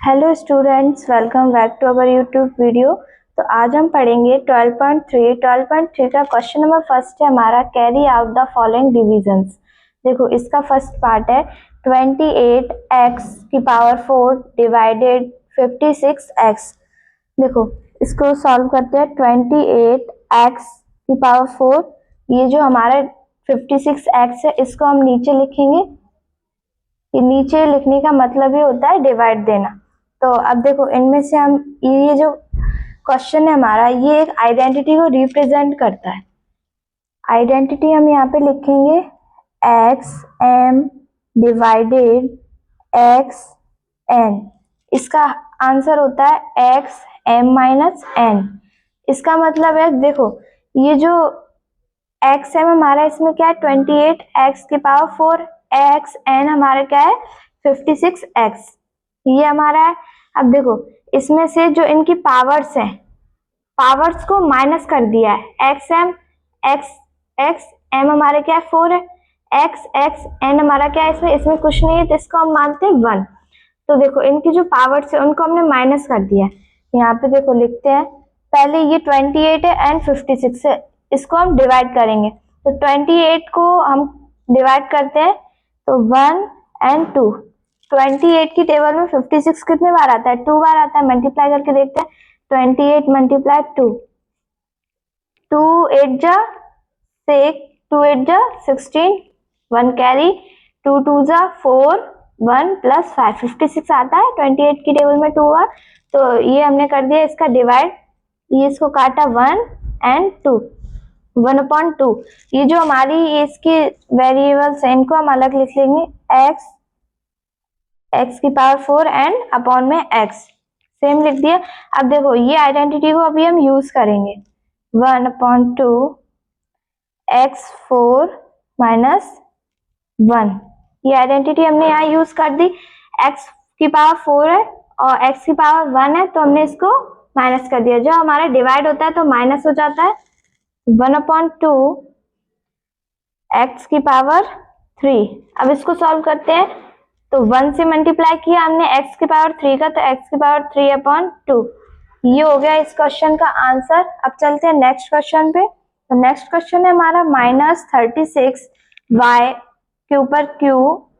Hello students, welcome back to our YouTube video. तो आज हम पढ़ेंगे 12.3 का क्वेश्चन नंबर फर्स्ट है हमारा, carry out the following divisions. देखो, इसका फर्स्ट पार्ट है 28x की पावर 4 डिवाइडेड 56x। देखो, इसको सॉल्व करते हैं। 28x की पावर 4, ये जो हमारा 56x है, इसको हम नीचे लिखेंगे। ये नीचे लिखने का मतलब ही होता है डिवाइड देना। तो अब देखो, इनमें से हम ये जो क्वेश्चन है हमारा, ये एक आइडेंटिटी को रिप्रेजेंट करता है। आइडेंटिटी हम यहाँ पे लिखेंगे x M divided x n. इसका आंसर होता है एक्स एम माइनस एन। इसका मतलब है, देखो, ये जो एक्स एम हमारा, इसमें क्या है 28 एक्स की पावर 4, एक्स एन हमारा क्या है 56 एक्स, ये हमारा है। अब देखो, इसमें से जो इनकी पावर्स हैं, पावर्स को माइनस कर दिया है। एक्स एम हमारे क्या है 4 है, एक्स एन हमारा क्या है, इसमें कुछ नहीं है, तो इसको हम मानते हैं 1। तो देखो, इनकी जो पावर्स है उनको हमने माइनस कर दिया है। यहाँ पे देखो लिखते हैं, पहले ये 28 है एंड 56 है, इसको हम डिवाइड करेंगे। तो 28 को हम डिवाइड करते हैं तो 1 एंड 2। 28 की टेबल में 56 कितने बार आता है, 2 बार आता है। मल्टीप्लाई करके देखते हैं, 28 मल्टीप्लाई 2, 2 8 जा 6, 2 8 जा 16, 1 कैरी, 2 2 जा 4, 1 प्लस 5, 56 आता है 28 की टेबल में 2 बार। तो ये हमने कर दिया इसका डिवाइड, ये इसको काटा 1 एंड 2, 1/2। ये जो हमारी इसकी वेरिएबल्स है, इनको हम अलग लिख लेंगे, एक्स की पावर 4 एंड अपॉन में एक्स, सेम लिख दिया। अब देखो, ये आइडेंटिटी को अभी हम यूज करेंगे, 1/2 x4 माइनस 1। ये आइडेंटिटी हमने यहाँ यूज कर दी। x की पावर 4 है और x की पावर 1 है, तो हमने इसको माइनस कर दिया। जब हमारा डिवाइड होता है तो माइनस हो जाता है, 1/2 x की पावर 3। अब इसको सॉल्व करते हैं, तो 1 से मल्टीप्लाई किया हमने x की पावर 3 का, तो x की पावर 3/2। ये हो गया इस क्वेश्चन का आंसर। अब चलते हैं नेक्स्ट क्वेश्चन पे। तो नेक्स्ट क्वेश्चन है हमारा -36 y के ऊपर q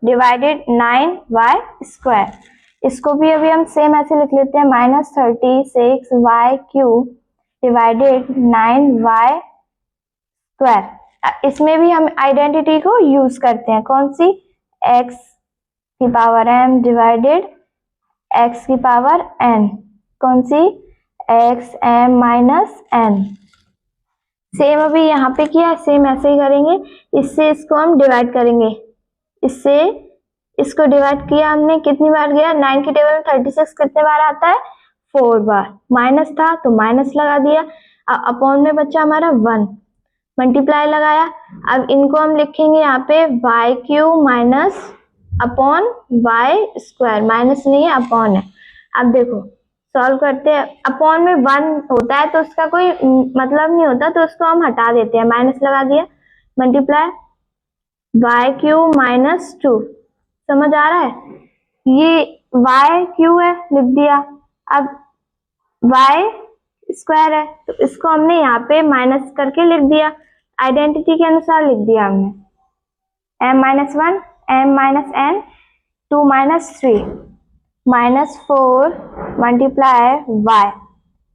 डिवाइडेड 9y स्क्वायर। इसको भी अभी हम सेम ऐसे लिख लेते हैं, -36 y cube divided 9y square. इसमें भी हम आइडेंटिटी को यूज करते हैं, कौन सी, x की पावर m डिवाइडेड x की पावर n, कौन सी, x m minus n। Same अभी यहाँ पे किया, सेम ऐसे ही करेंगे। इससे इसको हम डिवाइड करेंगे, इससे इसको डिवाइड किया हमने, कितनी बार गया, 9 की टेबल में 36 कितने बार आता है, 4 बार। माइनस था तो माइनस लगा दिया, अपॉन में बचा हमारा 1, मल्टीप्लाई लगाया। अब इनको हम लिखेंगे यहाँ पे y q minus upon y square, minus नहीं है अपॉन है। अब देखो, सॉल्व करते हैं, अपॉन में 1 होता है तो उसका कोई मतलब नहीं होता, तो उसको हम हटा देते हैं, माइनस लगा दिया, मल्टीप्लाई वाई क्यू माइनस 2। समझ आ रहा है, ये वाई क्यू है, लिख दिया। अब वाई स्क्वायर है, तो इसको हमने यहाँ पे माइनस करके लिख दिया, आइडेंटिटी के अनुसार लिख दिया हमने, m-1 m-n 2 - 3 -4 मल्टीप्लाई y,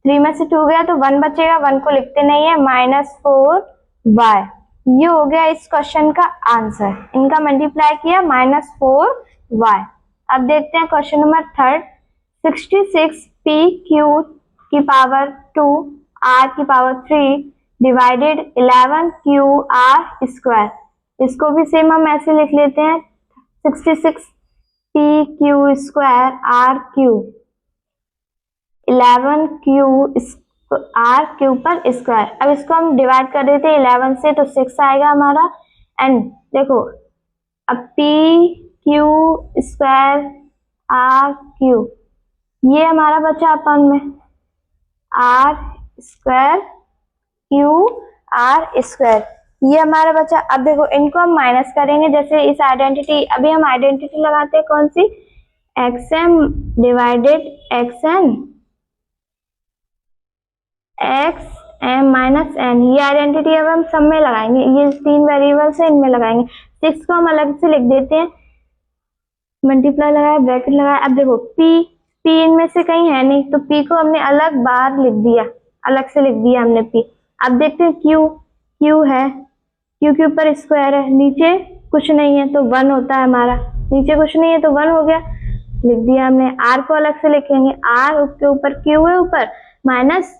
3 में से 2 गया तो 1 बचेगा, 1 को लिखते नहीं है, -4y। ये हो गया इस क्वेश्चन का आंसर। इनका मल्टीप्लाई किया, -4y। अब देखते हैं क्वेश्चन नंबर थर्ड, 66 pq की पावर 2 r की पावर 3 डिवाइडेड 11 qr स्क्वायर। इसको भी सेम हम ऐसे लिख लेते हैं, 66 pq square r cube 11 q r cube पर स्क्वायर। अब इसको हम डिवाइड कर देते हैं 11 से, तो 6 आएगा हमारा। एंड देखो, अब p q square r cube, ये हमारा बचा अपन में r square q r square, ये हमारा बचा। अब देखो, इनको हम माइनस करेंगे, जैसे इस आइडेंटिटी, अभी हम आइडेंटिटी लगाते हैं कौन सी, X M divided x N, X M minus N. ये आइडेंटिटी अब हम सब में लगाएंगे, ये 3 वेरिएबल्स है इनमें लगाएंगे। 6 को हम अलग से लिख देते हैं, मल्टीप्लाई लगाया ब्रैकेट लगाया। अब देखो पी इनमें से कहीं है नहीं, तो पी को हमने अलग बार लिख दिया, अलग से लिख दिया हमने पी। अब देखते हैं क्यू है, क्यू के ऊपर स्क्वायर है, नीचे कुछ नहीं है तो 1 होता है हमारा, नीचे कुछ नहीं है तो 1 हो गया, लिख दिया हमने। आर को अलग से लिखेंगे, आर के ऊपर क्यू है ऊपर, माइनस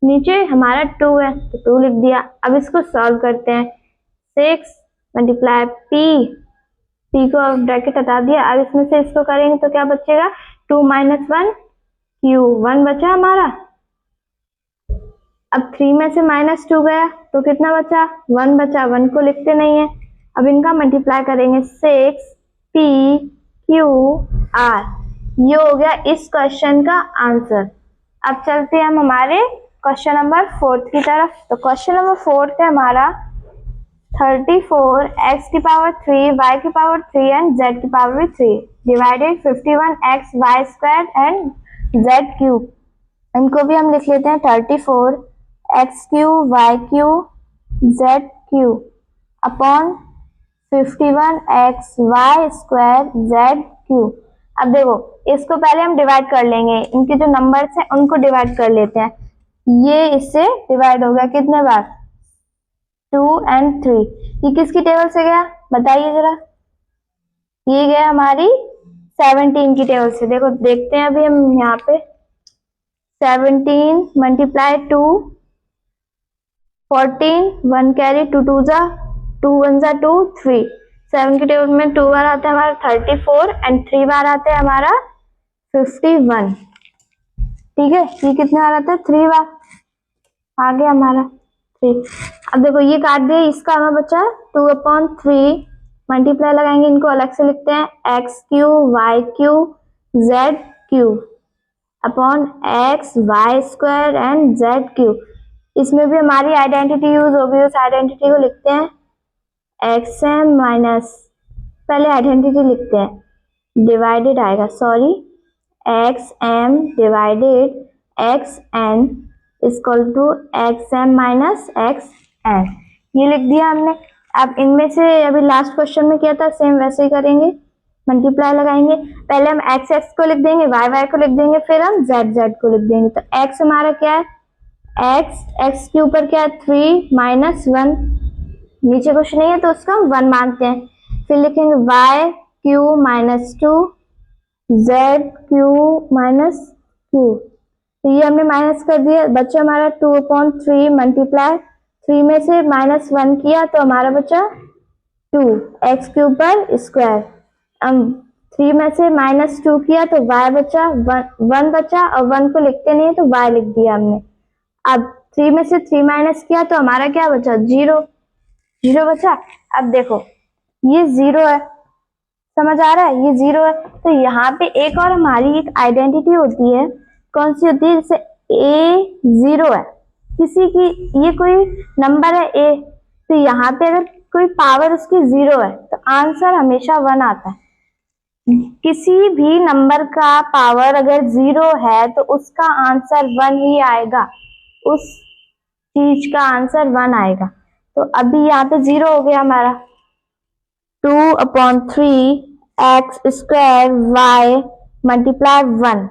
नीचे हमारा 2 है तो 2 लिख दिया। अब इसको सॉल्व करते हैं, 6 मल्टीप्लाई पी को ब्रैकेट हटा दिया। अब इसमें से इसको करेंगे तो क्या बचेगा, 2 माइनस 1 क्यू, 1 बचा हमारा। अब 3 में से -2 गया तो कितना बचा, 1 बचा, 1 को लिखते नहीं है। अब इनका मल्टीप्लाई करेंगे, 6 पी क्यू आर। ये हो गया इस क्वेश्चन का आंसर। अब चलते हैं हम हमारे क्वेश्चन नंबर 4 की तरफ। तो क्वेश्चन नंबर 4 है हमारा 34 x की पावर 3 y की पावर 3 एंड z की पावर भी 3 divided 51 x y square and z cube. इनको भी हम लिख लेते हैं 34 x cube y cube z cube upon 51 x y square z cube. अब देखो इसको पहले हम डिवाइड कर लेंगे, इनके जो नंबर्स हैं उनको डिवाइड कर लेते हैं। ये इससे डिवाइड हो गया कितने बार, 2 and 3। ये किसकी टेबल से गया बताइए जरा, ये गया हमारी 17 की टेबल से। देखो देखते हैं अभी हम यहाँ पे, 17 मल्टीप्लाई 2 14, 1 कैरी 2 2 जा 2 1 जा 2 3। 7 की टेबल में 2 बार आता है हमारा 34 एंड 3 बार आता है हमारा 51। ठीक है, ये कितने बार आता है, 3 बार आ गया हमारा 3। अब देखो ये काट दिया, इसका हमें बचा 2/3 मल्टीप्लाई लगाएंगे, इनको अलग से लिखते हैं, x cube y cube z cube upon x y square and z cube. इसमें भी हमारी आइडेंटिटी यूज होगी, उस आइडेंटिटी को लिखते हैं एक्स एम माइनस, पहले आइडेंटिटी लिखते हैं, डिवाइडेड आएगा, sorry, x M divided x n equal to x M minus x n. ये लिख दिया हमने। अब इनमें से अभी लास्ट क्वेश्चन में किया था सेम वैसे ही करेंगे, मल्टीप्लाई लगाएंगे। पहले हम एक्स एक्स को लिख देंगे, वाई वाई को लिख देंगे, फिर हम जेड जेड को लिख देंगे। तो एक्स हमारा क्या है, एक्स एक्स के ऊपर क्या है 3 माइनस 1, नीचे कुछ नहीं है तो उसको हम 1 मानते हैं। फिर लिखेंगे y q minus 2 z q minus q, तो ये हमने माइनस कर दिया, बच्चा हमारा 2/3 मल्टीप्लाई 3 में से -1 किया तो हमारा बचा 2 एक्स के ऊपर स्क्वायर। अब 3 में से -2 किया तो y बचा 1 बचा, और 1 को लिखते नहीं है तो y लिख दिया हमने। अब 3 में से 3 माइनस किया तो हमारा क्या बचा, 0 बचा। अब देखो ये 0 है, समझ आ रहा है, ये 0 है। तो यहाँ पे एक और हमारी एक आइडेंटिटी होती है, कौन सी होती है, जैसे a 0 है, किसी की ये कोई नंबर है a, तो यहाँ पे अगर कोई पावर उसकी 0 है तो आंसर हमेशा 1 आता है। किसी भी नंबर का पावर अगर 0 है तो उसका आंसर 1 ही आएगा, उस चीज का आंसर 1 आएगा। तो अभी यहाँ पे 0 हो गया हमारा, 2/3 एक्स स्क्वायर वाई मल्टीप्लाई 1।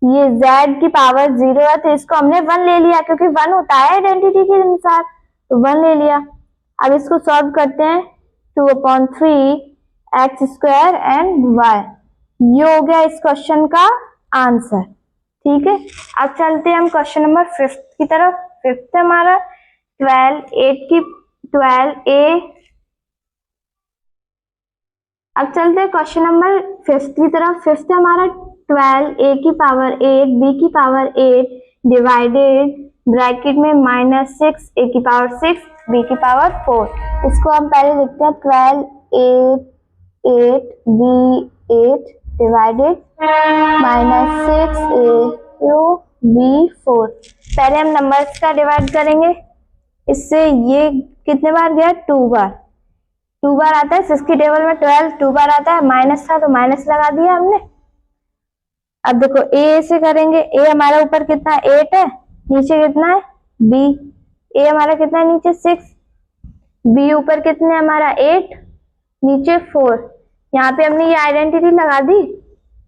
ये z की पावर 0 है तो इसको हमने 1 ले लिया, क्योंकि 1 होता है आइडेंटिटी के अनुसार, तो 1 ले लिया। अब इसको सॉल्व करते हैं, 2/3 एक्स स्क्वायर एंड वाई। ये हो गया इस क्वेश्चन का आंसर। ठीक है, अब चलते हैं हम क्वेश्चन नंबर 5 की तरफ। 5 हमारा 12a। अब चलते हैं क्वेश्चन नंबर 5 की तरफ। 5 हमारा 12a की पावर 8 b की पावर 8 डिवाइडेड ब्रैकेट में -6 a की पावर 6 b की पावर 4। इसको हम पहले लिखते हैं 12a 8 b 8 divided -6a b 4। पहले हम नंबर्स का डिवाइड करेंगे, इससे ये कितने बार गया, 2 बार आता है। 6 की टेबल में 12 2 बार आता है, माइनस था तो माइनस लगा दिया हमने, अब देखो ए से करेंगे, ए हमारा ऊपर कितना 8 है, नीचे कितना है बी। ए हमारा कितना है नीचे 6, बी ऊपर कितने हमारा 8, नीचे 4। यहाँ पे हमने ये आइडेंटिटी लगा दी,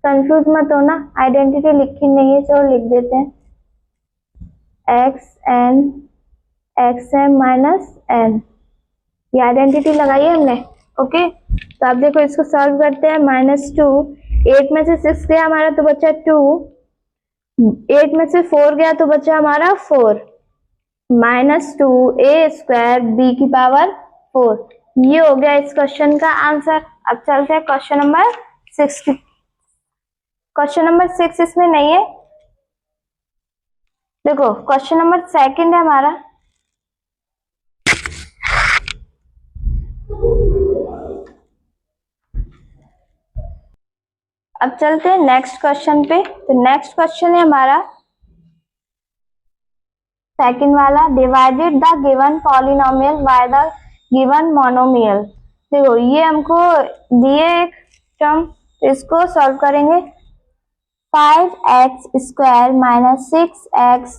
कंफ्यूज मत होना, आइडेंटिटी लिखी नहीं है, चलो लिख देते हैं एक्स एम माइनस एन, ये आइडेंटिटी लगाई है हमने। ओके, तो आप देखो इसको सॉल्व करते हैं। -2, 8 में से 6 गया हमारा तो बचा 2, 8 में से 4 गया तो बचा हमारा 4, -2a² b की पावर 4। ये हो गया इस क्वेश्चन का आंसर। अब चलते हैं क्वेश्चन नंबर 6 की। क्वेश्चन नंबर 6 इसमें नहीं है, देखो क्वेश्चन नंबर 2 है हमारा। अब चलते हैं नेक्स्ट क्वेश्चन पे। तो नेक्स्ट क्वेश्चन है हमारा सेकंड वाला, divided the given polynomial by the given monomial. देखो ये हमको दिए एक टर्म, इसको सॉल्व करेंगे। 5x² - 6x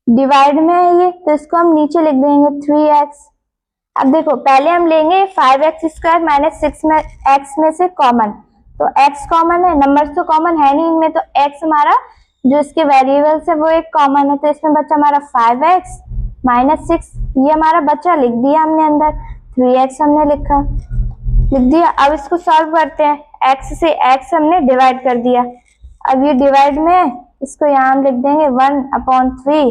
डिवाइड में है ये, तो इसको हम नीचे लिख देंगे 3x। अब देखो पहले हम लेंगे 5x² - 6x में से कॉमन, तो x कॉमन है, नंबर्स तो कॉमन है नहीं इनमें, तो x हमारा जो इसके वेरिएबल्स है वो एक कॉमन है, तो इसमें बचा हमारा 5x - 6, ये हमारा बचा, लिख दिया हमने अंदर, 3x हमने लिख दिया। अब इसको सॉल्व करते हैं, x से x हमने डिवाइड कर दिया, अब ये डिवाइड में है, इसको यहाँ हम लिख देंगे 1/3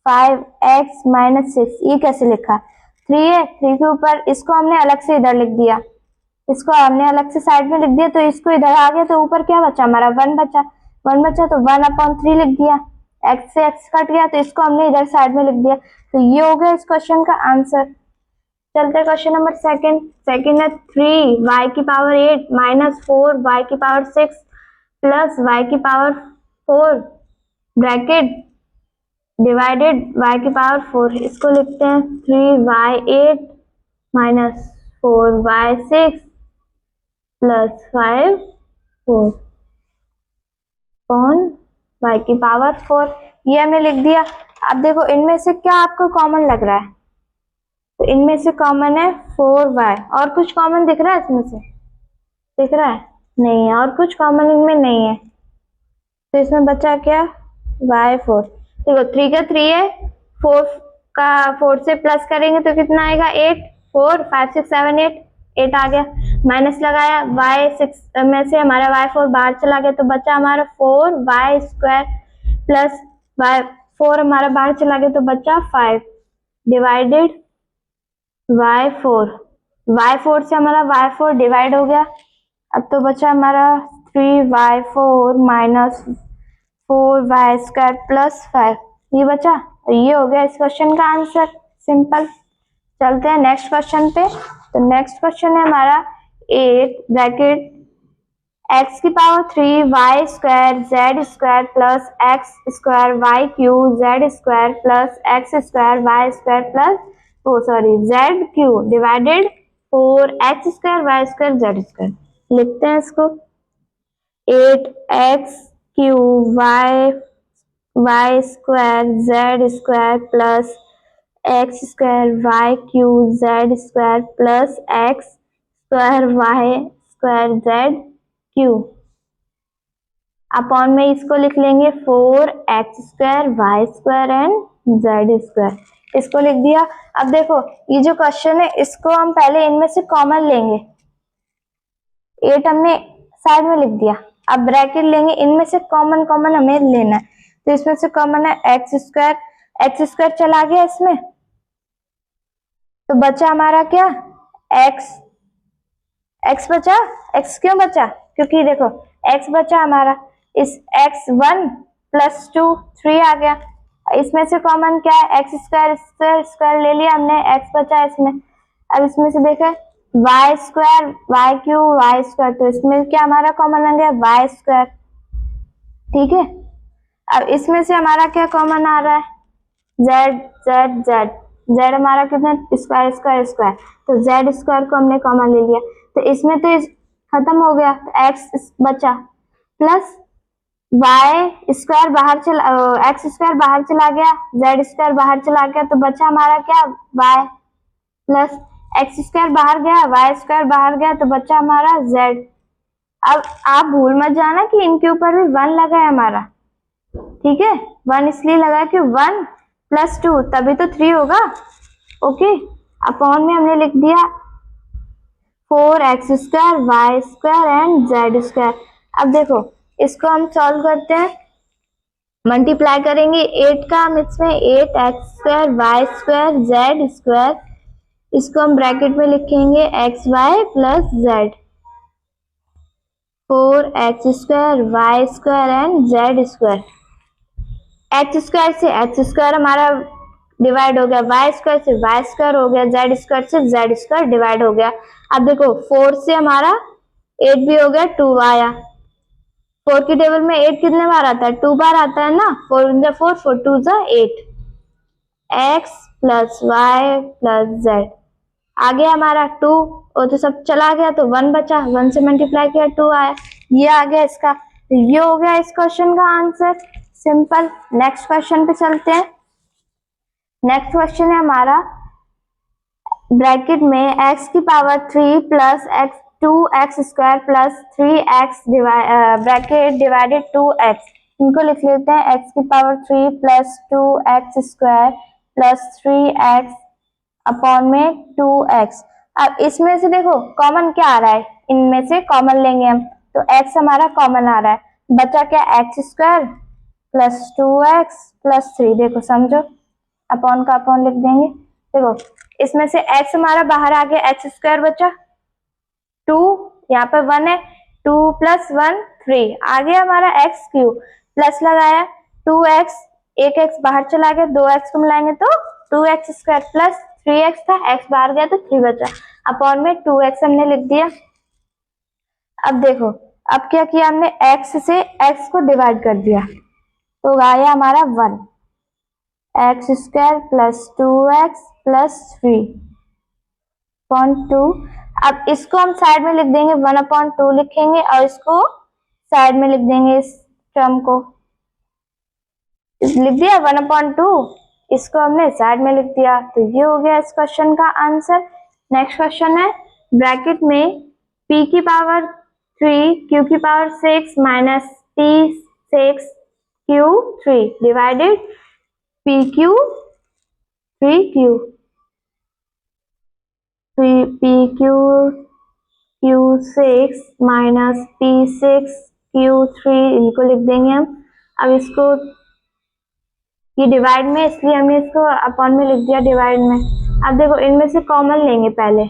5x - 6। ये कैसे लिखा, 3 है, 3 के ऊपर इसको हमने अलग से इधर लिख दिया, इसको हमने अलग से साइड में लिख दिया, तो इसको इधर आ गया, तो ऊपर क्या बचा हमारा 1 बचा, 1 बचा तो 1/3 लिख दिया, x से x कट गया तो इसको हमने इधर साइड में लिख दिया। तो ये हो गया इस क्वेश्चन का आंसर। चलते हैं क्वेश्चन नंबर सेकंड है 3y की पावर 8 - 4y की पावर 6 प्लस y की पावर 4 ब्रैकेट डिवाइडेड y की पावर 4। इसको लिखते हैं 3y8 - 4y6 प्लस 5 4 कौन y की पावर 4, ये हमने लिख दिया। अब देखो इनमें से क्या आपको कॉमन लग रहा है, तो इनमें से कॉमन है 4y, और कुछ कॉमन दिख रहा है इसमें से, दिख रहा है नहीं है, और कुछ कॉमन इनमें नहीं है, तो इसमें बचा क्या y4। देखो 3 का 3 है, 4 का 4 से प्लस करेंगे तो कितना आएगा 8, 4 5 6 7 8 आ गया, माइनस लगाया, y6 में से हमारा y4 बाहर चला गया, तो बचा हमारा 4y² प्लस y4 हमारा बाहर चला गया तो बचा 5 डिवाइडेड y4 से हमारा y4 डिवाइड हो गया, अब तो बचा हमारा 3y4 - 4y² प्लस 5, ये बचा, तो ये हो गया इस क्वेश्चन का आंसर, सिंपल। चलते हैं नेक्स्ट क्वेश्चन पे। तो नेक्स्ट क्वेश्चन है हमारा 8 ब्रैकेट x की power 3 y² z² plus x² y³ z² plus x² y² plus z³ divided 4x² y² z²। लिखते हैं इसको 8x³ y² z² plus x² y³ z² plus x² y² z³ upon में इसको लिख लेंगे 4x² y² एंड z²। इसको लिख दिया। अब देखो ये जो क्वेश्चन है इसको हम पहले इनमें से कॉमन लेंगे, 8 हमने साइड में लिख दिया, अब ब्रैकेट लेंगे, इनमें से कॉमन हमें लेना है, तो इसमें से कॉमन है x² चला गया इसमें, तो बचा हमारा क्या x बचा, x क्यों बचा, क्योंकि देखो x बचा हमारा, इस x1 + 2 3 आ गया, इसमें से कॉमन क्या है x² ले लिया हमने, x बचा इसमें। अब इसमें से देखें y² y³, तो इसमें क्या हमारा कॉमन आ गया y², ठीक है। अब इसमें से हमारा क्या कॉमन आ रहा है z हमारा कितना स्क्वायर, तो z² को हमने कॉमन ले लिया, तो इसमें तो खत्म हो गया, तो x बचा प्लस वाई स्क्वायर बाहर चला, एक्स स्क्वायर बाहर चला गया, जेड स्क्वायर बाहर चला गया, तो बचा हमारा क्या, वाई प्लस एक्स स्क्वायर बाहर गया, वाई स्क्वायर बाहर गया, तो बचा हमारा जेड। अब आप भूल मत जाना कि इनके ऊपर भी 1 लगा है हमारा, ठीक है। 1 इसलिए लगा कि 1 + 2 तभी तो 3 होगा। ओके, अपॉन में हमने लिख दिया 4x square y square and z square. अब देखो इसको हम सॉल्व करते हैं, मल्टीप्लाई करेंगे 8 का हम इसमें 8x square y square z square, इसको हम ब्रैकेट में लिखेंगे x y plus z, 4x square y square and z square. X square से एक्स स्क्वायर हमारा डिवाइड हो गया, वाई स्क्वायर से वाई स्क्वायर हो गया, जेड स्क्वायर से जेड स्क्वायर डिवाइड हो गया। अब देखो 4 से हमारा 8 भी हो गया, 2 आया। 4 की टेबल में 8 कितने बार आता है, 2 बार आता है ना, 4 × 4 4 2 8, x plus y plus z. आगे हमारा 2, और तो सब चला गया तो 1 बचा, 1 से मल्टीप्लाई किया 2 आया, ये आ गया इसका। ये हो गया इस क्वेश्चन का आंसर, सिंपल। नेक्स्ट क्वेश्चन पे चलते हैं। नेक्स्ट क्वेश्चन है हमारा, ब्रैकेट में x की power 3 plus x 2x square plus 3x bracket divided 2x, इनको लिख लेते हैं x की power 3 plus 2x square plus 3x upon में 2x। अब इसमें से देखो कॉमन क्या आ रहा है, इनमें से कॉमन लेंगे हम, तो x हमारा कॉमन आ रहा है, बचा क्या, x square plus 2x plus 3, देखो समझो, अपॉन का अपॉन लिख देंगे। देखो इसमें से x हमारा बाहर आ गया, x स्क्वायर बचा, 2 यहाँ पे 1 है, 2 + 1 3 आ गया हमारा x क्यूब, प्लस लगाया 2x, एक x बाहर चला गया, 2x को मिलाएंगे तो 2x स्क्वायर प्लस 3x था, x बाहर गया तो 3 बचा, अपॉन में 2x हमने लिख दिया। अब देखो अब क्या किया हमने, x से x को डिवाइड कर दिया, तो आया हमारा 1, x square plus 2x plus 3/2। अब इसको हम साइड में लिख देंगे, 1/2 लिखेंगे, और इसको साइड में लिख देंगे, इस टर्म को लिख दिया 1/2, इसको हमने साइड में लिख दिया, तो ये हो गया इस क्वेश्चन का आंसर। नेक्स्ट क्वेश्चन है, ब्रैकेट में p की पावर 3 q की power 6 minus p6 q3 divided pq 3q pq q6 minus p6 q3, इनको लिख देंगे हम। अब इसको ये डिवाइड में, इसलिए हमने इसको अपॉन में लिख दिया डिवाइड में। अब देखो इनमें से कॉमन लेंगे, पहले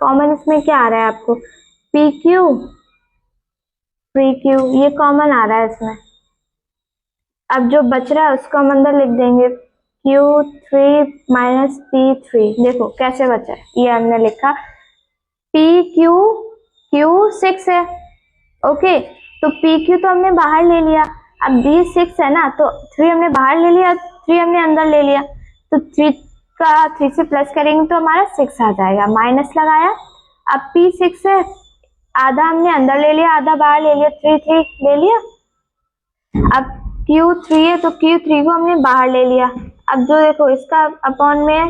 कॉमन इसमें क्या आ रहा है आपको, pq 3q, ये कॉमन आ रहा है इसमें। अब जो बच रहा है उसको हम अंदर लिख देंगे, q3 माइनस p3, देखो कैसे बचा है, ये हमने लिखा pq q6 है, ओके, तो pq तो हमने बाहर ले लिया, अब b6 है ना, तो 3 हमने बाहर ले लिया, 3 हमने अंदर ले लिया, तो 3 का 3 से प्लस करेंगे तो हमारा 6 आ जाएगा, माइनस लगाया। अब p6 है, आधा हमने अंदर ले लिया, आधा बाहर ले लिया, 3 ले लिया। अब q3 है, तो q3 को हमने बाहर ले लिया। अब जो देखो इसका अपॉन में है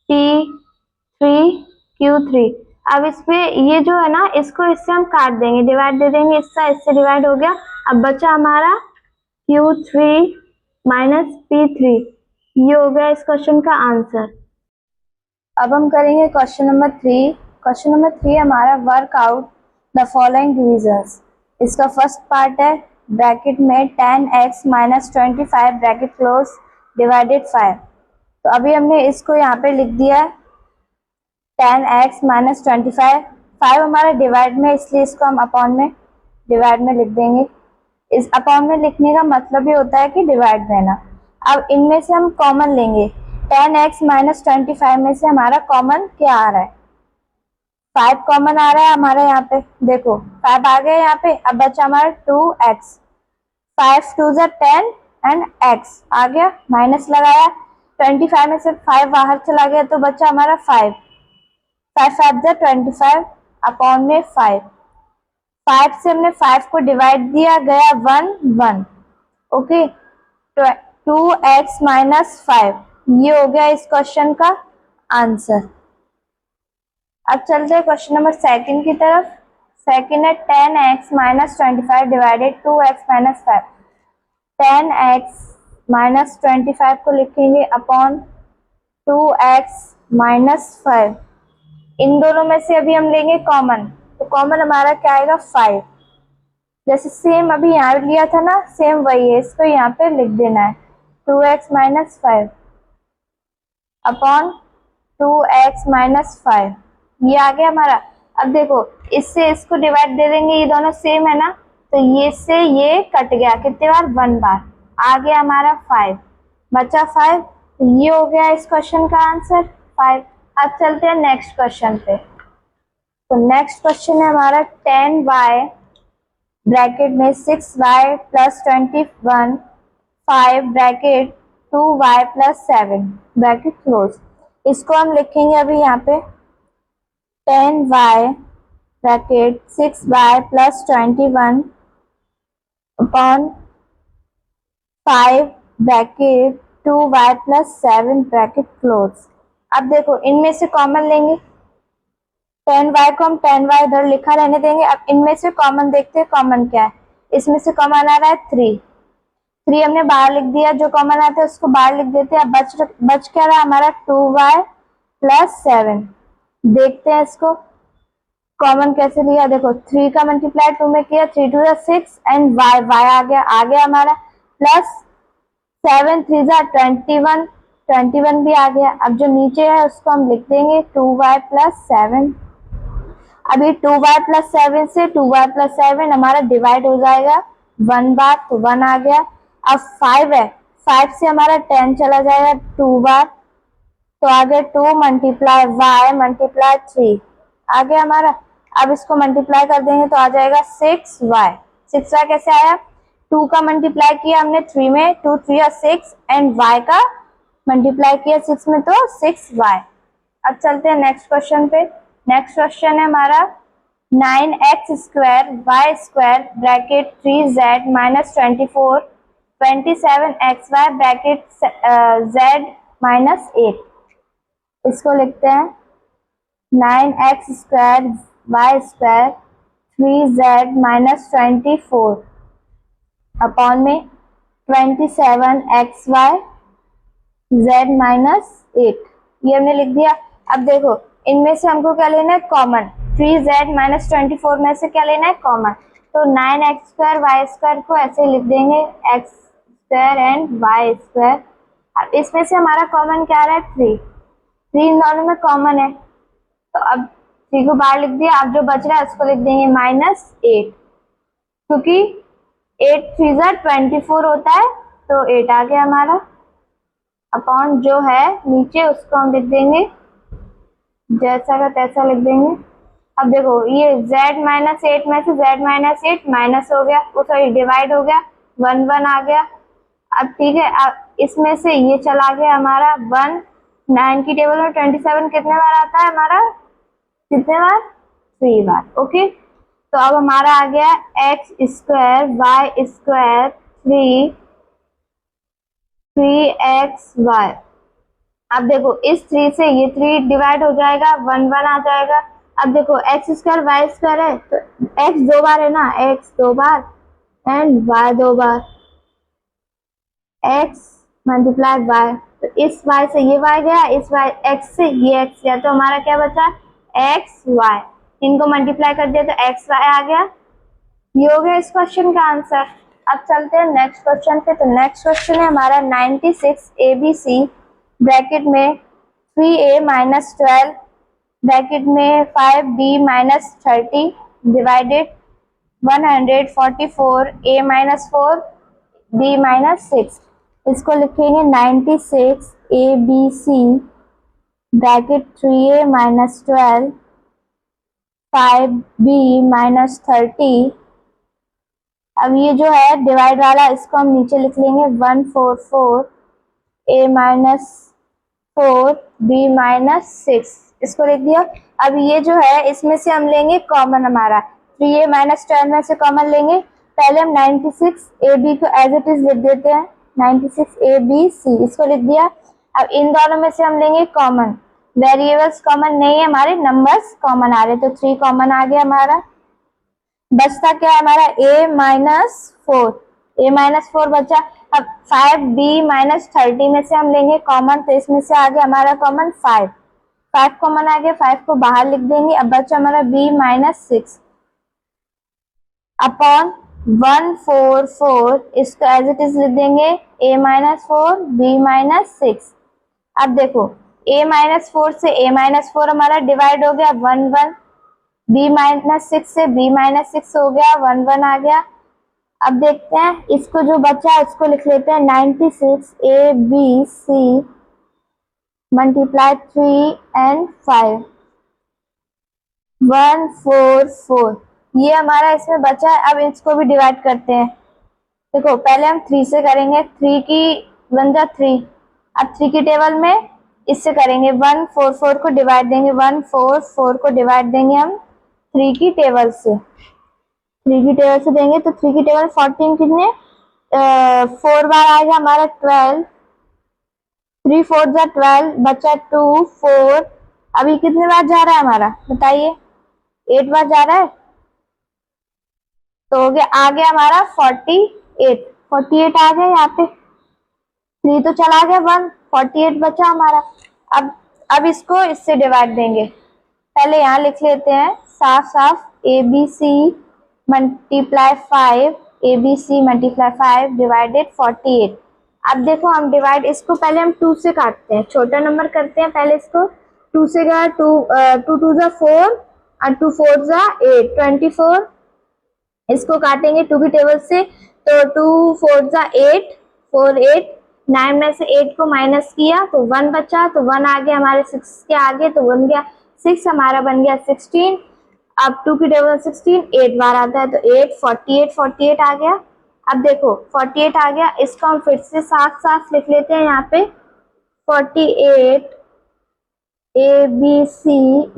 p3 q3, अब इसमें ये जो है ना, इसको इससे हम काट देंगे, डिवाइड दे देंगे, इससे डिवाइड हो गया। अब बचा हमारा q3 माइनस p3, ये हो गया इस क्वेश्चन का आंसर। अब हम करेंगे क्वेश्चन नंबर 3। क्वेश्चन नंबर 3 हमारा, work out the following divisions. इसका फर्स्ट पार्ट है, ब्रैकेट में 10x minus 25 bracket close divided 5। तो अभी हमने इसको यहाँ पे लिख दिया 10x माइनस 25, 5 हमारा डिवाइड में, इसलिए इसको हम अपॉन में डिवाइड में लिख देंगे। इस अपॉन में लिखने का मतलब ये होता है कि डिवाइड देना। अब इनमें से हम कॉमन लेंगे, 10x माइनस 25 में से हमारा कॉमन क्या आ रहा है, 5 कॉमन आ रहा है हमारे यहाँ पे, देखो 5 आ गया यहाँ पे। अब बचा हमारा 2x, 5 2 10 एंड x आ गया, माइनस लगाया, 25 में से 5 बाहर चला गया, तो बचा हमारा 5 5 5 25 अपॉन में 5 5 से हमने 5 को डिवाइड दिया, गया 1 1। ओके, 2x माइनस 5, ये हो गया इस क्वेश्चन का आंसर। अब चलते हैं क्वेश्चन नंबर सेकंड की तरफ। सेकंड है 10x minus 25 divided 2x minus 5। 10x minus 25 को लिखेंगे अपॉन 2x माइनस 5। इन दोनों में से अभी हम लेंगे कॉमन, तो कॉमन हमारा क्या आएगा 5। जैसे सेम अभी यहाँ लिया था ना, सेम वही है, इसको यहाँ पे लिख देना है 2x minus 5 upon 2x minus 5, ये आ गया हमारा। अब देखो इससे इसको डिवाइड दे देंगे, ये दोनों सेम है ना, तो ये से ये कट गया कितने बार, 1 बार, आ गया हमारा 5, बचा 5, ये हो गया इस क्वेश्चन का आंसर 5। अब चलते हैं नेक्स्ट क्वेश्चन पे। तो नेक्स्ट क्वेश्चन है हमारा 10y ब्रैकेट में 6y plus 21 5 bracket 2y plus 7 bracket close. इसको हम लिखेंगे अभी यहाँ पे 10y bracket 6y plus 21 upon 5 bracket 2y plus 7 bracket close. अब देखो इनमें से कॉमन लेंगे, 10y को हम 10y इधर लिखा रहने देंगे। अब इनमें से कॉमन देखते हैं, कॉमन क्या है, इसमें से कॉमन आ रहा है 3 हमने बाहर लिख दिया, जो कॉमन आता है उसको बाहर लिख देते हैं। अब बच क्या रहा हमारा 2y प्लस 7। देखते हैं इसको कॉमन कैसे लिया। देखो 3 का मल्टीप्लाई 2 में किया, 3 2 6 एंड y आ गया हमारा, प्लस 7 3 21 भी आ गया। अब जो नीचे है उसको हम लिख देंगे 2y प्लस 7। अभी 2y प्लस 7 से 2y प्लस 7 हमारा डिवाइड हो जाएगा 1 बार, तो 1 आ गया। अब 5 है, 5 से हमारा 10 चला जाएगा 2 बार, तो आगे 2 मल्टीप्लाई y मल्टीप्लाई 3 आ गया हमारा। अब इसको मल्टीप्लाई कर देंगे तो आ जाएगा 6y। 6y कैसे आया, 2 का मल्टीप्लाई किया हमने 3 में, 2 3 6 एंड y का मल्टीप्लाई किया 6 में, तो 6y। अब चलते हैं नेक्स्ट क्वेश्चन पे। नेक्स्ट क्वेश्चन है हमारा 9x square y square bracket 3z minus 24 27xy bracket z minus 8। इसको लिखते हैं 9x square y square 3z minus 24 upon में 27xy z माइनस 8, ये हमने लिख दिया। अब देखो इनमें से हमको क्या लेना है, कॉमन। 3z माइनस 24 में से क्या लेना है, कॉमन। तो 9x स्क्वायर वाई स्क्वायर को ऐसे लिख देंगे x square and y square. अब इसमें से हमारा कॉमन क्या आ रहा है, 3 इन दोनों में कॉमन है, तो अब 3 को बाहर लिख दिया। अब जो बच रहा है उसको लिख देंगे माइनस 8, क्योंकि 8 3 24 होता है, तो 8 आ गया हमारा। अपॉन जो है नीचे उसको हम लिख देंगे जैसा का तैसा लिख देंगे। अब देखो ये z माइनस 8 में से z माइनस 8 माइनस हो गया, वो सॉरी डिवाइड हो गया, 1 1 आ गया। अब ठीक है, अब इसमें से ये चला गया हमारा 1। 9 की टेबल में 27 कितने बार आता है हमारा, कितने बार, 3 बार। ओके, तो अब हमारा आ गया x square y square 3xy। अब देखो इस 3 से ये 3 डिवाइड हो जाएगा, 1 1 आ जाएगा। अब देखो x स्क्वायर वाई स्क्वायर है, तो x 2 बार है ना, x 2 bar and y 2 bar, x multiply y, तो इस y से ये y गया, इस y x से ये x गया, तो हमारा क्या बचा, x y। इनको मल्टीप्लाई कर दिया तो x y आ गया। ये हो गया इस क्वेश्चन का आंसर। अब चलते हैं नेक्स्ट क्वेश्चन पे। तो नेक्स्ट क्वेश्चन है हमारा 96 ABC ब्रैकेट में 3a माइनस 12 ब्रैकेट में 5b minus 30 divided 144 a minus 4 b minus 6। इसको लिखेंगे 96 ABC bracket 3a minus 12 5b minus 30। अब ये जो है डिवाइड वाला, इसको हम नीचे लिख लेंगे 144 a माइनस 4 b माइनस 6, इसको लिख दिया। अब ये जो है इसमें से हम लेंगे कॉमन हमारा 3a माइनस 12 में से कॉमन लेंगे। पहले हम 96ab को एज इट इज लिख देते हैं, 96abc इसको लिख दिया। अब इन दोनों में से हम लेंगे कॉमन, वेरिएबल्स कॉमन नहीं है हमारे, नंबर्स कॉमन आ रहे, तो 3 कॉमन आ गया हमारा। बचता क्या है हमारा a माइनस 4, a माइनस 4 बचा। अब 5b माइनस 30 में से हम लेंगे कॉमन, तो इसमें से आ गया हमारा कॉमन 5 कॉमन आ गया, 5 को बाहर लिख देंगे। अब बचा हमारा b माइनस 6 अपॉन 144, इसको एज इट इज लिख देंगे a माइनस 4 b माइनस 6। अब देखो a माइनस 4 से a माइनस 4 हमारा डिवाइड हो गया 1 1, b माइनस 6 से b माइनस 6 हो गया 1 1 आ गया। अब देखते हैं इसको जो बचा है इसको लिख लेते हैं 96abc मल्टीप्लाई 3 and 5 144, ये हमारा इसमें बचा है। अब इसको भी डिवाइड करते हैं। देखो पहले हम 3 से करेंगे, 3 की 1 जा 3, अब 3 की टेबल में इससे करेंगे 144 को डिवाइड देंगे, 144 को डिवाइड देंगे हम 3 की टेबल से, 3 की टेबल से देंगे तो 3 की टेबल 14 कितने 4 बार आएगा हमारा 12, 3 4 जा 12 बचा 2 4। अभी कितने बार जा रहा है हमारा बताइए, 8 बार जा रहा है, तो हो गया आ गया हमारा 48 आ गया यहाँ पे, 3 तो चला गया 1, 48 बचा हमारा। अब इसको इससे डिवाइड देंगे, पहले यहाँ लिख लेते हैं साफ साफ abc multiply 5, abc multiply 5 divided 48। अब देखो हम डिवाइड, इसको पहले हम 2 से काटते हैं, छोटा नंबर करते हैं पहले इसको 2 से, 2 2 जा 4 और 2 4 जा 8 24, इसको काटेंगे 2 की टेबल से, तो 2 4 जा 8 4 8, 9 में से 8 को माइनस किया तो 1 बचा, तो 1 आ गया हमारे 6 के आगे, तो 1 गया 6 हमारा बन गया 16। अब 2 की टेबल 16 8 बार आता है तो 8 48 आ गया। अब देखो 48 आ गया, इसको हम फिर से साफ साफ लिख लेते हैं यहाँ पे 48 abc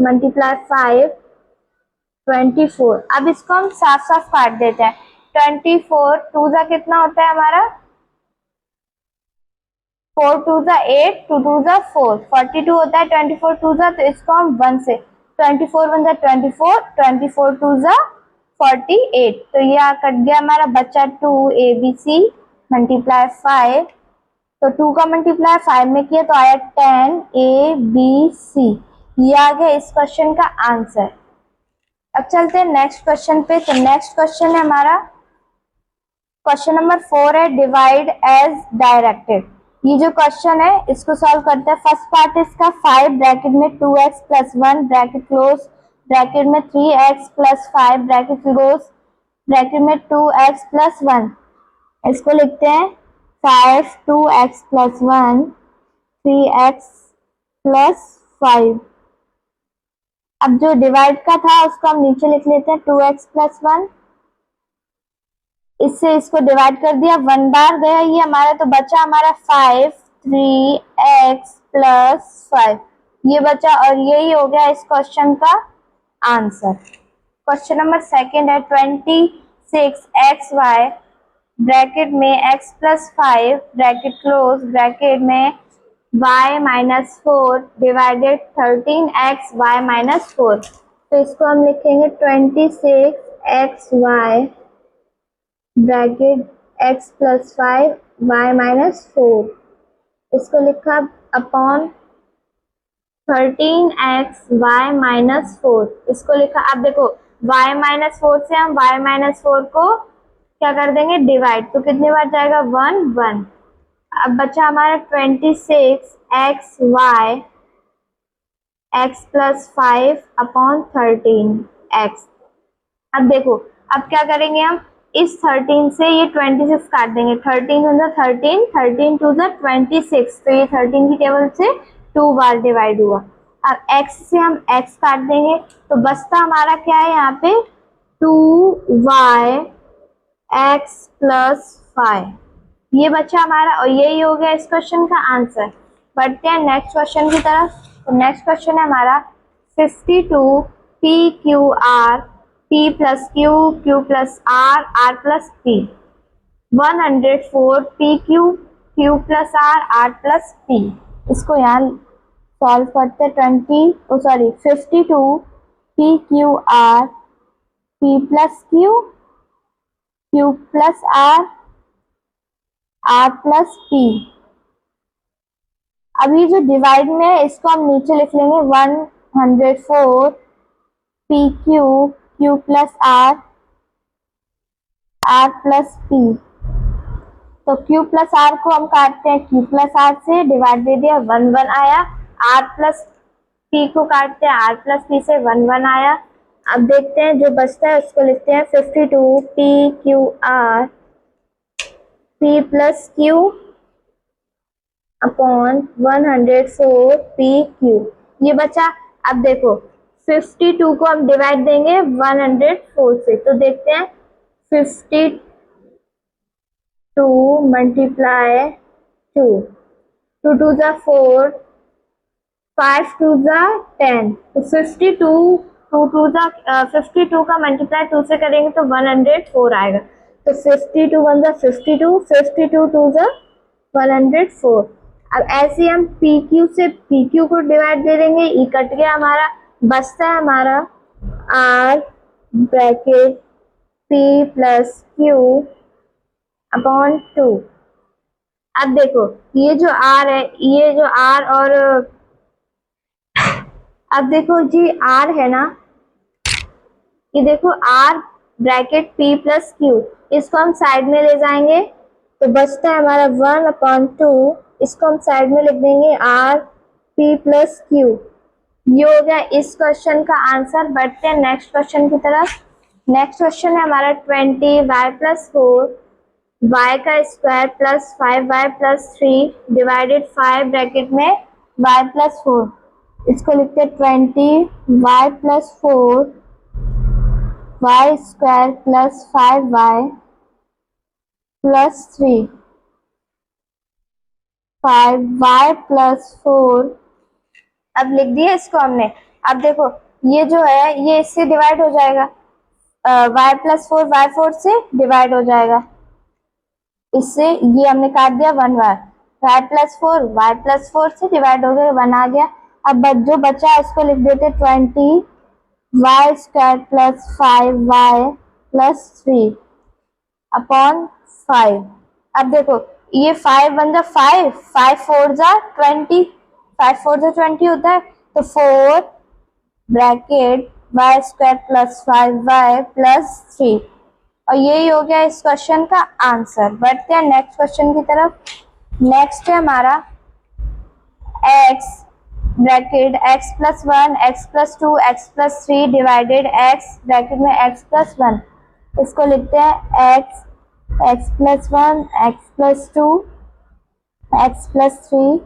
मल्टीप्लाई 5 24। अब इसको हम साफ साफ काट देते हैं, 24 2 जा कितना होता है हमारा 4 2 जा 8 2 2 जा 4 42 होता है, 24 2 जा, तो इसको हम 1 से 24 1 जा 24 24 2 जा 48, तो यह कट गया हमारा, बचा 2 abc मल्टीप्लाई 5, तो 2 का मल्टीप्लाई 5 में किया तो आया 10 abc, ये आ गया इस क्वेश्चन का आंसर। अब चलते हैं नेक्स्ट क्वेश्चन पे। तो नेक्स्ट क्वेश्चन है हमारा क्वेश्चन नंबर 4 है, डिवाइड एज डायरेक्टेड। ये जो क्वेश्चन है इसको सॉल्व करते हैं। फर्स्ट पार्ट इसका 5 ब्रैकेट में 2x plus 1 bracket close bracket में 3x plus 5 bracket close bracket में 2x प्लस 1, इसको लिखते हैं 5 2x प्लस 1 3x प्लस 5। अब जो डिवाइड का था उसको हम नीचे लिख लेते हैं 2x प्लस 1, इससे इसको डिवाइड कर दिया, 1 बार गया ये हमारा, तो बचा हमारा 5 3x प्लस 5, ये बचा और यही हो गया इस क्वेश्चन का आंसर। क्वेश्चन नंबर सेकंड है 26xy ब्रैकेट में x plus 5 bracket close bracket में y minus 4 divided 13xy minus 4, तो इसको हम लिखेंगे 26xy bracket x plus 5 y minus 4, इसको लिखा अपॉन 13xy माइनस 4, इसको लिखा। अब देखो y माइनस 4 से हम y माइनस 4 को क्या कर देंगे डिवाइड, तो कितनी बार जाएगा 1 1। अब बचा हमारा 26xy x plus 5 upon 13x। अब देखो अब क्या करेंगे हम, इस 13 से ये 26 काट देंगे, 13 × 13 13 2 26, तो ये 13 की टेबल से 2 बार डिवाइड हुआ। अब x से हम x काट देंगे, तो बचता हमारा क्या है यहाँ पे 2y x प्लस 5, ये बचा हमारा और यही हो गया इस क्वेश्चन का आंसर। बढ़ते हैं नेक्स्ट क्वेश्चन की तरफ। तो नेक्स्ट क्वेश्चन है हमारा 52 PQR p plus q, q plus r, r plus p. 104 p q, q plus r plus p. इसको यहाँ सॉल्व करते 52 p q r, p plus q, q plus r plus p. अभी जो divide में है इसको हम नीचे लिख लेंगे 104 p q, q plus r plus p. तो Q प्लस आर को हम काटते हैं Q प्लस आर से, डिवाइड दे दिया 1 1 आया। R प्लस P को काटते हैं R प्लस P से, 1 1 आया। अब देखते हैं जो बचता है उसको लिखते हैं 52 P Q R P plus Q upon 104 P Q। ये बचा। अब देखो 52 को हम डिवाइड देंगे 104 से, तो देखते हैं 52 मल्टीप्लाई 2, 2 2 जा 4, 5 2 जा 10, तो 52 2 2 जा 52 का मल्टीप्लाई 2 से करेंगे तो 104 आएगा। तो 52 1 जा 52, 52 2 जा 104। अब ऐसे हम PQ से PQ को डिवाइड दे देंगे, ई कट गया हमारा, बचता है हमारा R bracket P plus Q upon 2। अब देखो ये जो R है, ये जो R और अब देखो जी R है ना, ये देखो R bracket P plus Q, इसको हम साइड में ले जाएंगे तो बचता है हमारा 1/2। इसको हम साइड में लिख देंगे R P प्लस Q। ये हो गया इस क्वेश्चन का आंसर। बढ़ते हैं नेक्स्ट क्वेश्चन की तरफ। नेक्स्ट क्वेश्चन है हमारा 20 y प्लस 4 y का square plus 5y plus 3 divided 5 bracket में y प्लस 4। इसको लिखते हैं 20 y plus 4 y square plus 5y plus 3 5y plus 4। अब लिख दिया इसको हमने। अब देखो ये जो है ये इससे डिवाइड हो जाएगा, y प्लस 4 y4 से डिवाइड हो जाएगा, इससे ये हमने काट दिया 1 बार। y प्लस 4 से डिवाइड हो गया, 1 आ गया। अब जो बचा इसको लिख देते 20 y square plus 5y plus 3 upon 5। अब देखो ये 5 1 जा 5, 5 4 जा 20, 5 4 जा 20 होता है, तो 4 bracket y square plus 5y plus 3। और यही हो गया इस क्वेश्चन का आंसर। बढ़ते हैं नेक्स्ट क्वेश्चन की तरफ। नेक्स्ट है हमारा x bracket x plus 1 x plus 2 x plus 3 divided x bracket में x प्लस 1। इसको लिखते हैं x plus 1 x plus 2 x plus 3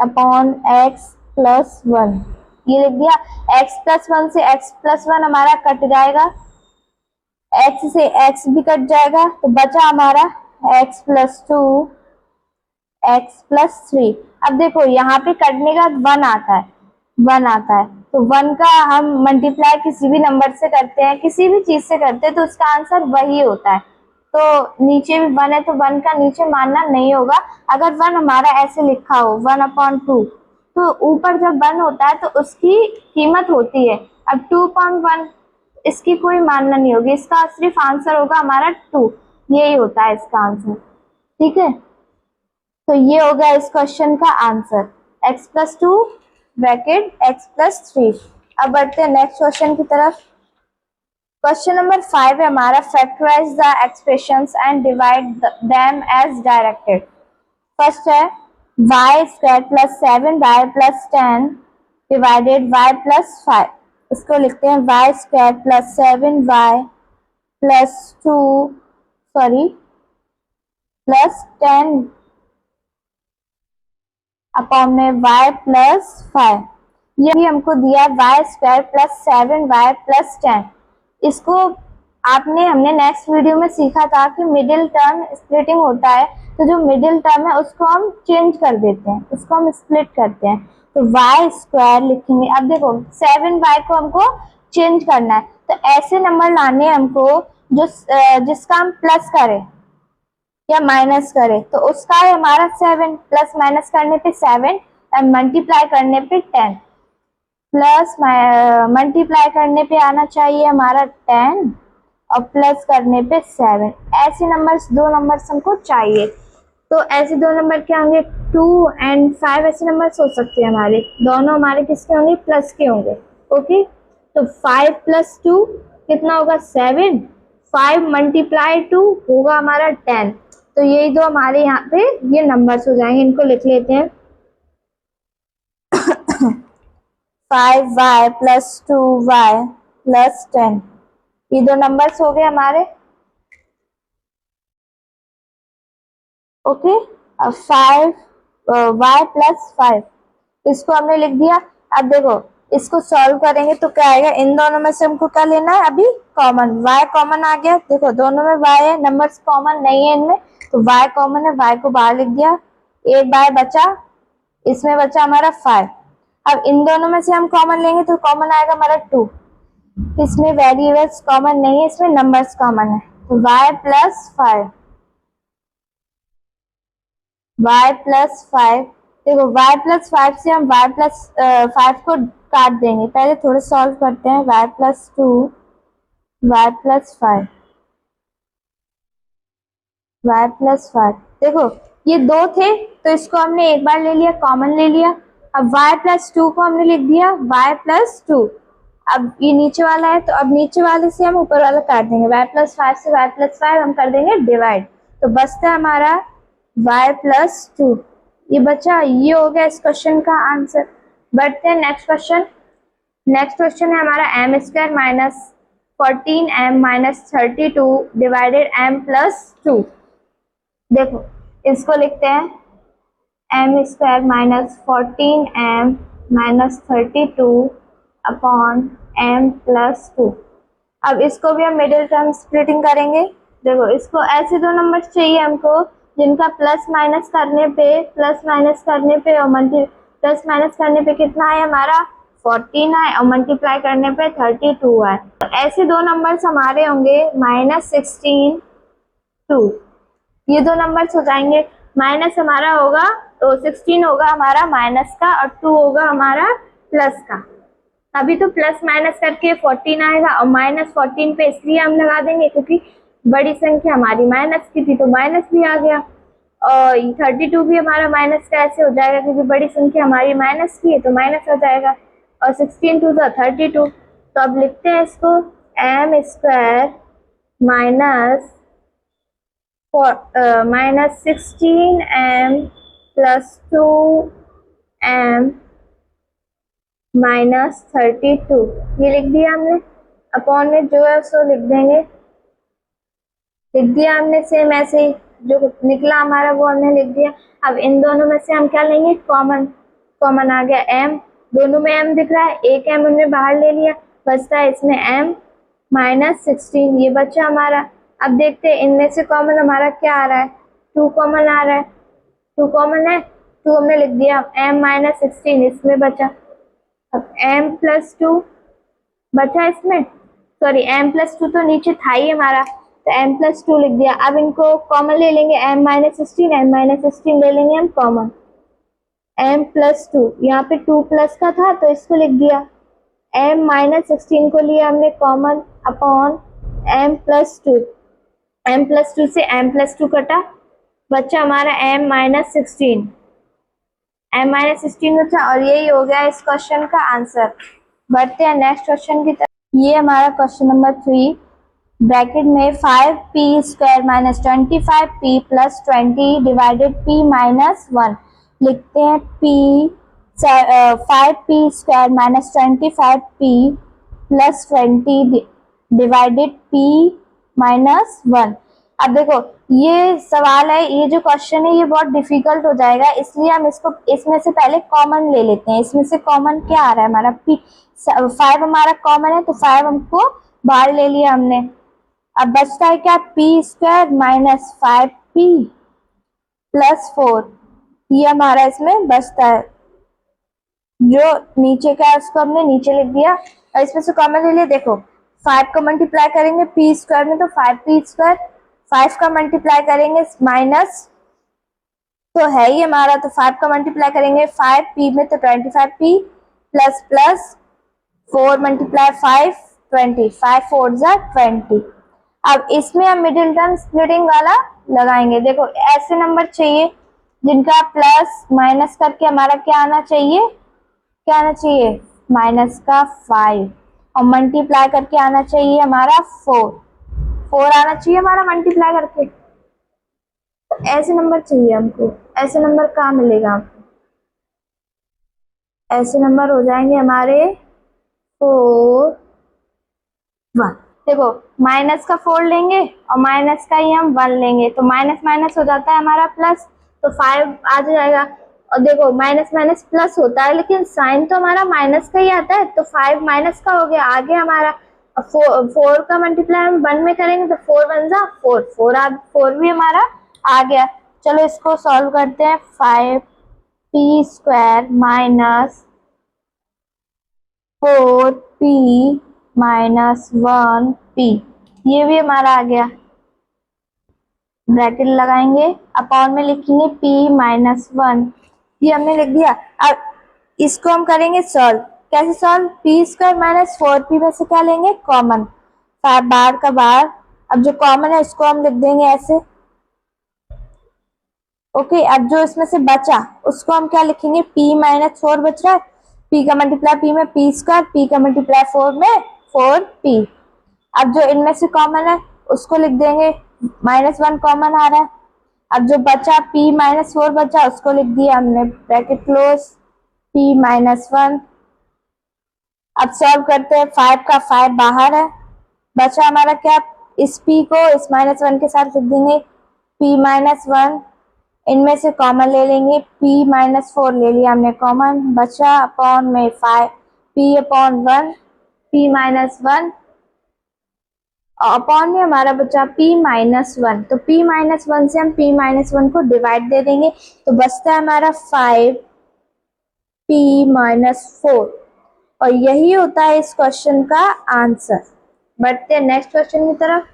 upon x plus 1। ये लिख दिया। x प्लस 1 से x प्लस 1 हमारा कट जाएगा, x से x भी कट जाएगा, तो बचा हमारा x प्लस 2 x प्लस 3। अब देखो यहाँ पे कटने का 1 आता है, 1 आता है, तो 1 का हम मल्टीप्लाई किसी भी नंबर से करते हैं, किसी भी चीज से करते हैं, तो उसका आंसर वही होता है। तो नीचे भी 1 है तो 1 का नीचे मानना नहीं होगा। अगर 1 हमारा ऐसे लिखा हो 1/2, तो ऊपर जब 1 होता है तो उसकी कीमत होती है। अब 2/1 इसकी कोई मानना नहीं होगी, इसका सिर्फ आंसर होगा हमारा 2। यही होता है इसका आंसर, ठीक है। तो ये हो गया इस क्वेश्चन का answer, x plus 2 bracket x plus 3। अब बढ़ते हैं नेक्स्ट क्वेश्चन की तरफ। क्वेश्चन नंबर 5 है हमारा, factorize the expressions and divide them as directed. First है y square plus 7y plus 10 divided y plus 5। इसको लिखते हैं y square plus 7y plus 10 upon में y प्लस 5। ये भी हमको दिया y square plus 7y plus 10। इसको हमने नेक्स्ट वीडियो में सीखा था कि मिडिल टर्म स्प्लिटिंग होता है, तो जो मिडिल टर्म है उसको हम चेंज कर देते हैं, उसको हम स्प्लिट करते हैं, तो वाई स्क्वायर लिखेंगे। अब देखो 7y को हमको चेंज करना है, तो ऐसे नंबर लाने हैं हमको जो जिसका हम प्लस करें या माइनस करें, तो उसका है हमारा 7, प्लस माइनस करने पे 7 और मल्टीप्लाई करने पे 10, प्लस मल्टीप्लाई करने पे आना चाहिए हमारा 10 और प्लस करने पे 7। ऐसे नंबर्स, दो नंबर्स हमको चाहिए, तो ऐसे दो नंबर क्या होंगे, 2 और 5 ऐसे नंबर्स हो सकते हैं हमारे, दोनों हमारे किसके होंगे, प्लस के होंगे। ओके, तो 5 + 2 कितना होगा, 7, 5 मल्टीप्लाई 2 होगा हमारा 10, तो यही दो हमारे यहाँ पे ये नंबर्स हो जाएंगे, इनको लिख लेते हैं 5y + 2y + 10, ये दो नंबर्स हो गए हमारे। ओके, अब 5y + 5 इसको हमने लिख दिया। अब देखो इसको सॉल्व करेंगे तो क्या आएगा, इन दोनों में से हमको क्या लेना है, अभी कॉमन, y कॉमन आ गया, देखो दोनों में y है, नंबर्स कॉमन नहीं है इनमें, तो y कॉमन है, y को बाहर लिख दिया, एक y बचा, इसमें बचा हमारा 5। अब इन दोनों में से हम कॉमन लेंगे तो कॉमन आएगा हमारा 2, इसमें वेरिएबल्स कॉमन नहीं है, इसमें नंबर्स कॉमन है, तो y + 5, y + 5, देखो y + 5 से हम y + 5 को काट देंगे, पहले थोड़े सॉल्व करते हैं, y + 2 y + 5, y + 5, देखो ये दो थे तो इसको हमने एक बार ले लिया, कॉमन ले लिया। अब y + 2 को हमने लिख दिया y + 2, अब ये नीचे वाला है तो अब नीचे वाले से हम ऊपर वाला काट देंगे, y + 5 से y + 5 हम कर देंगे डिवाइड, तो बचता है हमारा y + 2, ये बचा, ये हो गया इस क्वेश्चन का आंसर। बढ़ते हैं नेक्स्ट क्वेश्चन। नेक्स्ट क्वेश्चन है हमारा m² - 14m - 32 डिवाइडेड m + 2। देखो इसको लिखते हैं m² - 14m - 32 अपॉन m + 2। अब इसको भी हम मिडिल टर्म स्प्लिटिंग करेंगे। देखो इसको ऐसे दो नंबर चाहिए हमको जिनका प्लस माइनस करने पे और प्लस माइनस करने पे कितना है हमारा 14 है और मल्टीप्लाई करने पे 32 है, तो ऐसे दो नंबर्स हमारे होंगे -16 2, ये दो नंबर्स हो जाएंगे, माइनस हमारा होगा तो 16 होगा हमारा माइनस का और 2 होगा हमारा प्लस का। अभी तो प्लस माइनस करके 14 आएगा और -14 पे इसलिए हम लगा देंगे क्योंकि बड़ी संख्या हमारी माइनस की थी तो माइनस भी आ गया, और 32 भी हमारा माइनस का ऐसे हो जाएगा क्योंकि बड़ी संख्या हमारी माइनस की है तो माइनस हो जाएगा, और 16 2 32। तो अब लिखते हैं इसको m² -16m + 2m -32, ये लिख दिया हमने, अपॉन में जो है उसको लिख देंगे, लिख दिया हमने सेम ऐसे ही, जो निकला हमारा वो हमने लिख दिया। अब इन दोनों में से हम क्या लेंगे, कॉमन, कॉमन आ गया m, दोनों में m दिख रहा है, एक m हमने बाहर ले लिया, बचता है इसमें m -16, ये बचा हमारा। अब देखते हैं इनमें से कॉमन हमारा क्या आ रहा है, 2 कॉमन आ रहा है, 2 कॉमन है, 2 हमने लिख दिया, m -16 इसमें बचा, अब m + 2 बचा इसमें, सॉरी m + 2 तो नीचे था ही हमारा, तो m + 2 लिख दिया। अब इनको कॉमन ले लेंगे, m -16 ले लेंगे हम कॉमन, m + 2, यहाँ पे 2 प्लस का था तो इसको लिख दिया, m -16 को लिया हमने कॉमन अपॉन m + 2, m + 2 से m + 2 कटा, बच्चा हमारा m -16 बचा, और यही हो गया इस क्वेश्चन का आंसर। बढ़ते हैं नेक्स्ट क्वेश्चन की तरफ। ये हमारा क्वेश्चन नंबर 3, ब्रैकेट में 5p² - 25p + 20 डिवाइडेड p - 1, लिखते हैं 5p² - 25p + 20 डिवाइडेड p - 1। अब देखो ये सवाल है, ये जो क्वेश्चन है ये बहुत डिफिकल्ट हो जाएगा, इसलिए हम इसको इसमें से पहले कॉमन ले लेते हैं। इसमें से कॉमन क्या आ रहा है हमारा 5 हमारा कॉमन है, तो 5 हमको बाहर ले लिया हमने, अब बचता है क्या, P square minus 5p plus 4, ये हमारा इसमें बचता है। जो नीचे का है उसको हमने नीचे लिख दिया और इसमें से कॉमन ले लिया। देखो 5 को मल्टीप्लाई करेंगे पी स्क्वायर में तो 5p स्क्वायर, 5 का मल्टीप्लाई करेंगे माइनस तो है ही हमारा, तो 5 का मल्टीप्लाई करेंगे 5p में तो 25p प्लस प्लस 4 मल्टीप्लाई 5 20, 5 4 जा 20। अब इसमें हम मिडिल टर्म स्प्लिटिंग वाला लगाएंगे। देखो ऐसे नंबर चाहिए जिनका प्लस माइनस करके हमारा क्या आना चाहिए, क्या आना चाहिए, माइनस का 5 और मल्टीप्लाई करके आना चाहिए हमारा 4 आना चाहिए हमारा मल्टीप्लाई करके। तो ऐसे नंबर चाहिए हमको। ऐसे नंबर कहाँ मिलेगा आपको, ऐसे नंबर हो जाएंगे हमारे 4 1। देखो माइनस का 4 लेंगे और माइनस का ही हम 1 लेंगे तो माइनस माइनस हो जाता है हमारा प्लस, तो 5 आ जाएगा। और देखो माइनस माइनस प्लस होता है लेकिन साइन तो हमारा माइनस का ही आता है, तो 5 माइनस का हो गया। आगे हमारा 4 का मल्टीप्लाई हम 1 में करेंगे तो 4 1 जा 4, 4 भी हमारा आ गया। चलो इसको सॉल्व करते हैं। 5p square minus 4p minus 1p, ये भी हमारा आ गया। ब्रैकेट लगाएंगे, अपॉन में लिखेंगे p माइनस 1, ये हमने लिख दिया। अब इसको हम करेंगे सॉल्व। कैसे solve, p square minus 4p में से क्या लेंगे, कॉमन, 5 बाहर का बाहर। अब जो कॉमन है इसको हम लिख देंगे ऐसे। ओके, अब जो इसमें से बचा उसको हम क्या लिखेंगे, p माइनस 4 बच रहा है, p का मल्टीप्लाई p में p स्क्वायर, p का मल्टीप्लाई 4 में 4p। अब जो इनमें से कॉमन है उसको लिख देंगे, माइनस 1 कॉमन आ रहा है। अब जो बचा p माइनस 4 बचा उसको लिख दिया हमने, ब्रैकेट क्लोज, p माइनस 1। अब सॉल्व करते हैं, 5 का 5 बाहर है, बचा हमारा क्या, इस p को इस माइनस 1 के साथ लिख देंगे, p माइनस 1, इनमें से कॉमन ले लेंगे, p माइनस 4 ले लिया हमने कॉमन, बचा अपॉन में 5 p upon 1, p minus 1 upon में हमारा बचा p माइनस 1, तो p माइनस 1 से हम p माइनस 1 को डिवाइड दे देंगे तो बचता है हमारा 5p माइनस 4, और यही होता है इस क्वेश्चन का आंसर। बढ़ते हैं नेक्स्ट क्वेश्चन की तरफ।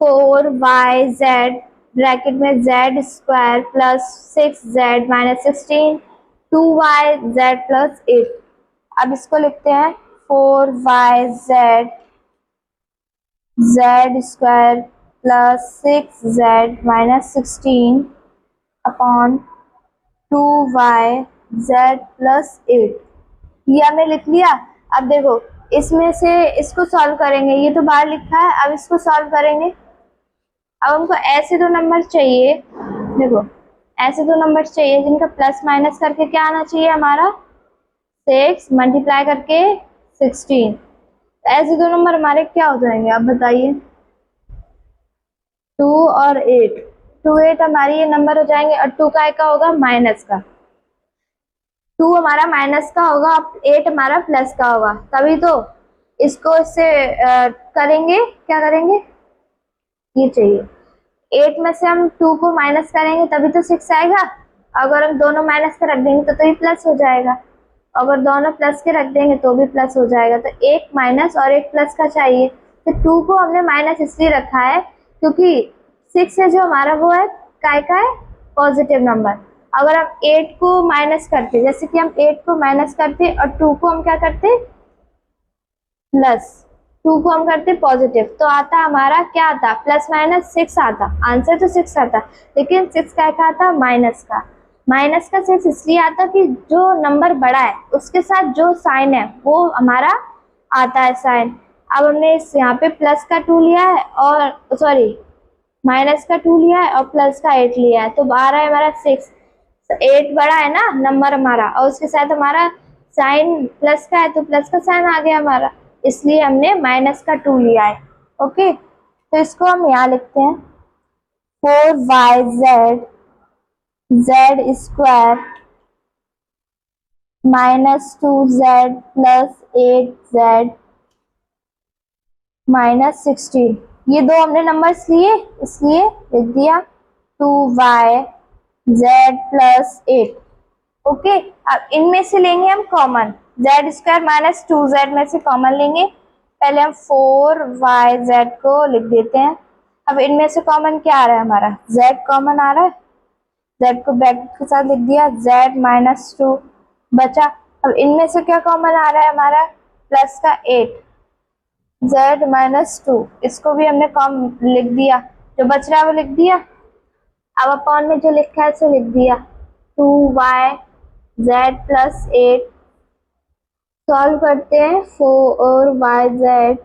4yz ब्रैकेट में z square plus 6z minus 16 2yz plus 8। अब इसको लिखते हैं 4yz z square plus 6z minus 16 upon 2yz plus 8, ये हमने लिख लिया। अब देखो इसमें से इसको सॉल्व करेंगे, ये तो बाहर लिखा है, अब इसको सॉल्व करेंगे। अब हमको ऐसे दो नंबर चाहिए, देखो ऐसे दो नंबर चाहिए जिनका प्लस माइनस करके क्या आना चाहिए हमारा, 6 मल्टीप्लाई करके 16। ऐसे दो नंबर हमारे क्या हो जाएंगे आप बताइए, 2 और 8, 2 8 हमारी ये नंबर हो जाएंगे और 2 का होगा माइनस का, 2 हमारा माइनस का होगा, 8 हमारा प्लस का होगा, तभी तो इसको इससे करेंगे, क्या करेंगे, ये चाहिए 8 में से हम 2 को माइनस करेंगे तभी तो 6 आएगा। अगर हम दोनों माइनस के रख देंगे तो ये प्लस हो जाएगा, अगर दोनों प्लस के रख देंगे तो भी प्लस हो जाएगा। तो एक माइनस और एक प्लस का चाहिए, तो 2 को हमने माइनस इसलिए रखा है क्योंकि 6 है जो हमारा वो है काय का है, पॉजिटिव नंबर। अगर हम 8 को माइनस करते, जैसे कि हम 8 को माइनस करते और 2 को हम क्या करते प्लस, 2 को हम करते पॉजिटिव, तो आता हमारा क्या आता, प्लस माइनस 6 आता, आंसर तो 6 आता, लेकिन 6 का आता माइनस का। माइनस का 6 इसलिए आता कि जो नंबर बड़ा है उसके साथ जो साइन है वो हमारा आता है साइन। अब हमने इस यहाँ पे प्लस का 2 लिया है और सॉरी माइनस का 2 लिया है और प्लस का 8 लिया है, तो आ रहा है हमारा 6। 8 बड़ा है ना नंबर हमारा और उसके साथ हमारा साइन प्लस का है, तो प्लस का साइन आ गया हमारा, इसलिए हमने माइनस का 2 लिया है। ओके, तो इसको हम यहाँ लिखते हैं 4yz z square minus 2z plus 8z minus 16। ये दो हमने नंबर्स लिए इसलिए लिख दिया 2y z प्लस 8। ओके, अब इनमें से लेंगे हम common, Z square minus 2z में से कॉमन लेंगे। पहले हम 4yz को लिख देते हैं। अब इनमें से कॉमन क्या आ रहा है हमारा, z कॉमन आ रहा है, z को ब्रैकेट के साथ लिख दिया, z माइनस 2 बचा। अब इनमें से क्या कॉमन आ रहा है हमारा, प्लस का 8, z माइनस 2, इसको भी हमने कॉम लिख दिया, जो बच रहा है वो लिख दिया। अब अपॉन में जो लिखा है उसे लिख दिया, 2y z प्लस 8। सॉल्व करते हैं, 4yz,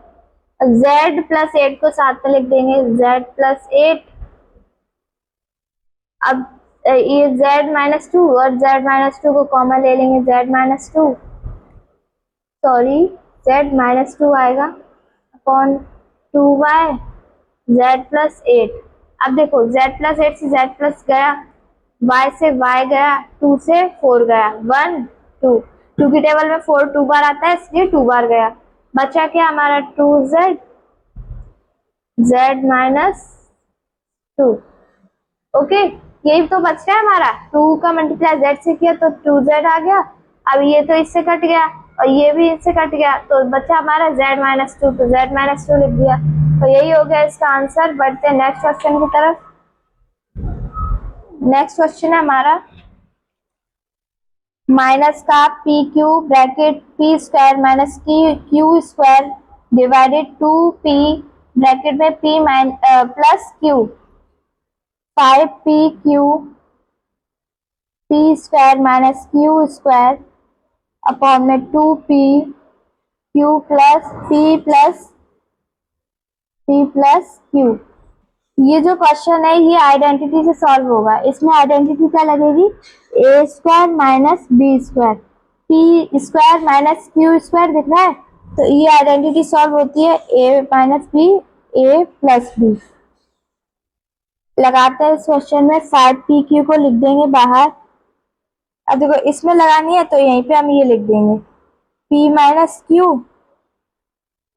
z प्लस 8 को साथ में लिख देंगे, z प्लस 8। अब ये z माइनस 2 और z माइनस 2 को कॉमन ले लेंगे, z minus 2, sorry z minus 2 आएगा अपॉन 2y z प्लस 8। अब देखो z प्लस 8 से z प्लस गया, y से y गया, 2 से 4 गया, 1 2, 2 की टेबल में 4 2 बार आता है इसलिए 2 बार गया। बचा क्या हमारा 2z, z माइनस 2। ओके, यही तो बच रहा है हमारा, 2 का मल्टीप्लाई z से किया तो 2z आ गया। अब ये तो इससे कट गया और ये भी इससे कट गया, तो बचा हमारा z माइनस 2, तो z माइनस 2 लिख दिया। तो यही हो गया इसका आंसर। बढ़ते हैं नेक्स्ट क्वेश्चन की तरफ। नेक्स्ट क्वेश्चन है हमारा माइनस का P Q bracket P square minus Q square divided 2p bracket में p plus Q 5p Q p square minus Q square upon में 2p Q plus p plus Q. ये जो question है ये identity से solve होगा। इसमें identity क्या लगेगी, A square minus B square, P square minus Q square दिख रहा है, तो ये आइडेंटिटी सॉल्व होती है A minus B, A plus B. लगाते हैं इस क्वेश्चन में, 5p क्यू को लिख देंगे बाहर। अब देखो इसमें लगानी है तो यहीं पे हम ये लिख देंगे p minus Q,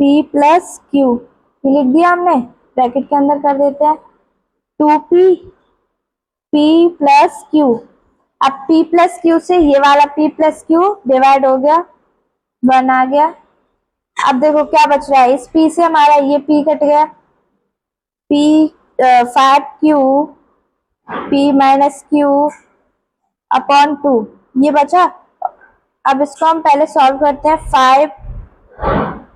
p plus Q, ये लिख दिया हमने, ब्रैकेट के अंदर कर देते हैं 2p p प्लस क्यू। अब p प्लस क्यू से ये वाला p प्लस क्यू डिवाइड हो गया, 1 आ गया। अब देखो क्या बच रहा है, इस p से हमारा ये p कट गया, p 5q p minus Q upon 2, ये बचा। अब इसको हम पहले सॉल्व करते हैं, 5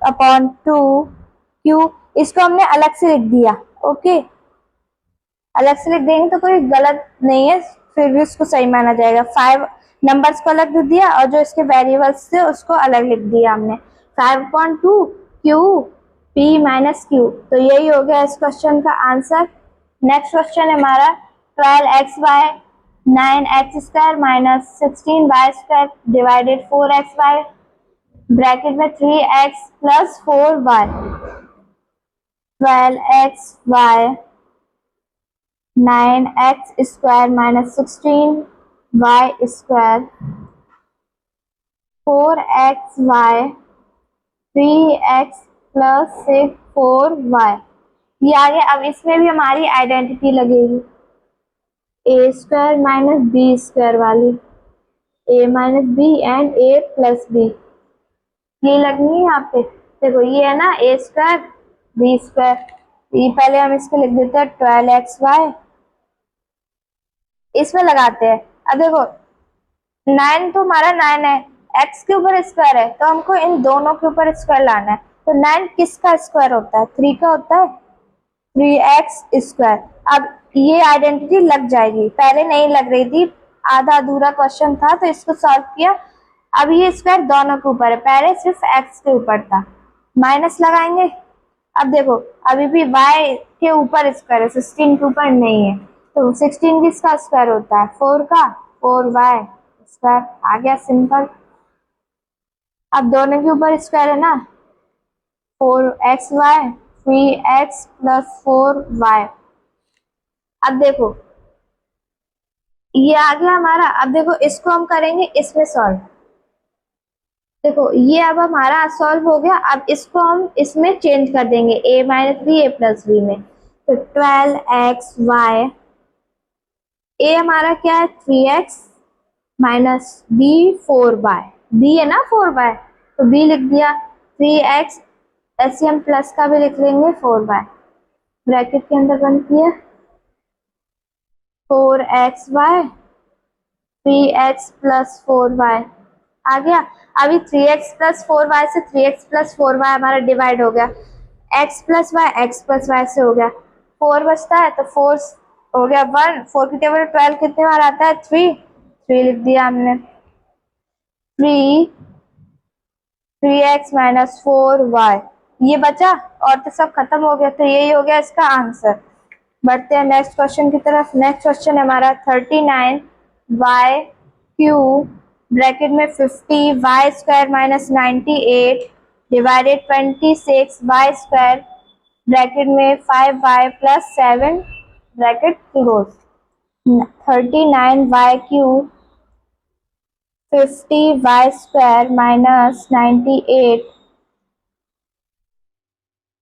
अपॉन 2 क्यू, इसको हमने अलग से लिख दिया। ओके, अलग से लिख देंगे तो कोई गलत नहीं है, फिर भी उसको सही माना जाएगा। 5 नंबर्स को अलग लिख दिया और जो इसके वेरिएबल्स थे उसको अलग लिख दिया हमने, 5/2 क्यू p माइनस क्यू। तो यही हो गया इस क्वेश्चन का आंसर। नेक्स्ट क्वेश्चन है हमारा 12xy 9x square minus 16y square divided 4xy bracket में 3x plus 4y। 12xy 9x square minus 16y square 4xy 3x plus 4y, ये आ गया। अब इसमें भी हमारी आइडेंटिटी लगेगी, A square minus B square वाली, A minus B and A plus B, ये लगनी है यहाँ पे। देखो ये है ना ए स्क्वायर बी स्क्वायर, ये पहले हम इसको लिख देते हैं 12xy, इसमें लगाते हैं। अब देखो 9 तो हमारा 9 है, x के ऊपर स्क्वायर है तो हमको इन दोनों के ऊपर स्क्वायर लाना है। तो 9 किसका स्क्वायर होता है, 3 का होता है, 3x स्क्वायर। अब ये आइडेंटिटी लग जाएगी, पहले नहीं लग रही थी, आधा अधूरा क्वेश्चन था तो इसको सॉल्व किया। अब ये स्क्वायर दोनों के ऊपर है, पहले सिर्फ x के ऊपर था, माइनस लगाएंगे। अब देखो अभी भी y के ऊपर स्क्वायर है, 16 के ऊपर नहीं है, तो 16 किसका स्क्वायर होता है, 4 का, 4y स्क्वायर आ गया, सिंपल। अब दोनों के ऊपर स्क्वायर है ना, 4xy 3x प्लस 4y। अब देखो ये आ गया हमारा। अब देखो इसको हम करेंगे इसमें सॉल्व, देखो ये अब हमारा सॉल्व हो गया। अब इसको हम इसमें चेंज कर देंगे a minus B A plus b में। तो 12xy, a हमारा क्या है 3x minus B 4y, b है ना 4y, तो b लिख दिया। 3x एलसीएम प्लस का भी लिख लेंगे 4y, ब्रैकेट के अंदर बंद किया 4xy 3x प्लस 4y आ गया। अभी 3x प्लस 4y से 3x प्लस 4y हमारा डिवाइड हो गया, x प्लस y से हो गया, 4 बचता है तो 4 हो गया 1, 4 की टेबल 12 कितने बार आता है 3 लिख दिया हमने। 3x माइनस 4y ये बचा और तो सब खत्म हो गया, तो यही हो गया इसका आंसर। बढ़ते हैं नेक्स्ट क्वेश्चन की तरफ। नेक्स्ट क्वेश्चन है हमारा 39y³ ब्रैकेट में 50y² minus 98 divided 26y² bracket में 5y plus 7 bracket close. 39y³ 50y² minus 98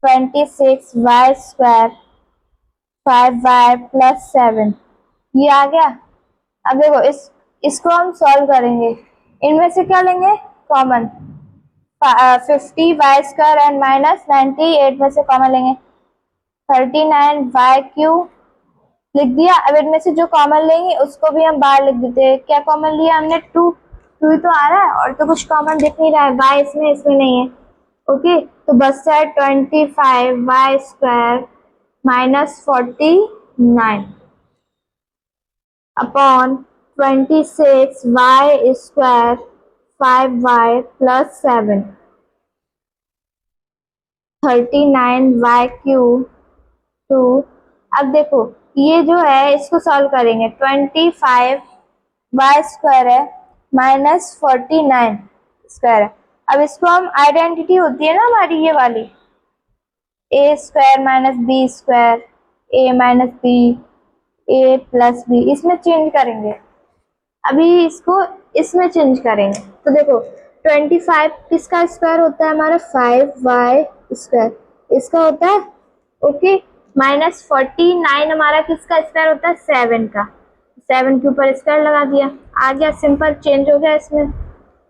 26y² 5y plus 7 ये आ गया। अब देखो इसको हम सॉल्व करेंगे, इनमें से क्या लेंगे कॉमन, 50y² एंड माइनस 98 में से कॉमन लेंगे 39y³ लिख दिया। अब इनमें से जो कॉमन लेंगे उसको भी हम बाहर लिख देते हैं। क्या कॉमन लिया हमने 2 ही तो आ रहा है और तो कुछ कॉमन दिख नहीं रहा है, y इसमें नहीं है। ओके तो बचता है 25y² minus 49 upon 26y² 5y plus 7 39y³ 2। अब देखो ये जो है इसको सॉल्व करेंगे, 25y² है माइनस 49 है। अब इसको हम आइडेंटिटी होती है ना हमारी ये वाली a² minus b² a minus b a plus b, इसमें चेंज करेंगे। अभी इसको इसमें चेंज करेंगे तो देखो 25 किसका स्क्वायर होता है हमारा 5y², इसका होता है ओके, माइनस 49 हमारा किसका स्क्वायर होता है 7 का, 7 के ऊपर स्क्वायर लगा दिया, आ गया सिंपल चेंज हो गया इसमें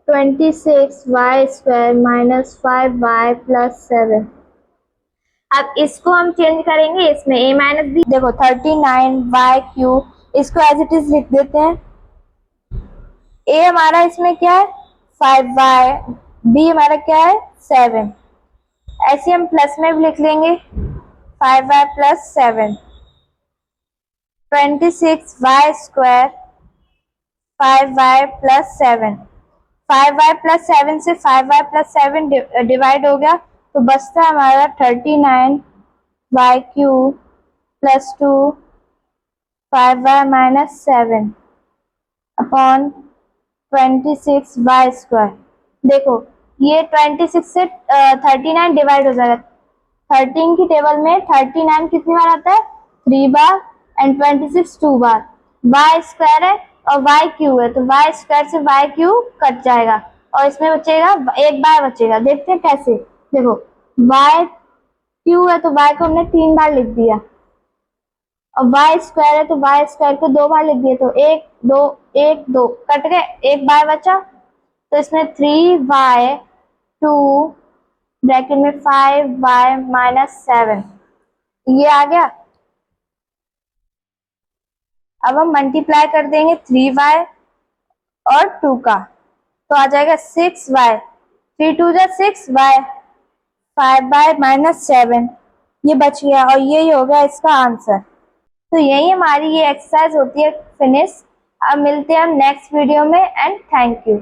26y² माइनस 5y प्लस 7। अब इसको हम चेंज करेंगे इसमें a माइनस बी। देखो 39y³ इसको एज इट इज लिख देते हैं। a हमारा इसमें क्या है 5y, b हमारा क्या है 7, ऐसे हम प्लस में भी लिख लेंगे 5y plus 7, 26y² 5y plus 7, 5y plus 7 से 5y प्लस 7 डिवाइड हो गया तो बचता है हमारा 39y³ plus 2 5y minus 7 upon 26y²। देखो ये 26 से 39 डिवाइड हो जाएगा, 13 की टेबल में 39 कितनी बार आता है 3 बार एंड 26 2 बार, y² है और y³ है तो y² से y³ कट जाएगा और इसमें बचेगा एक बार बचेगा। देखते हैं कैसे, देखो y³ है तो y को हमने 3 बार लिख दिया और y² है तो y² को 2 बार लिख दिया, तो 1 2 1 2 कट गए, एक बार बचा तो इसमें 3y² ब्रैकेट में 5y माइनस 7 ये आ गया। अब हम मल्टीप्लाई कर देंगे 3y और 2 का तो आ जाएगा 6y, 3 2 जा 6y 5y माइनस 7 ये बच गया और यही हो गया इसका आंसर। तो यही हमारी ये एक्सरसाइज होती है फिनिश। अब मिलते हैं हम नेक्स्ट वीडियो में एंड थैंक यू।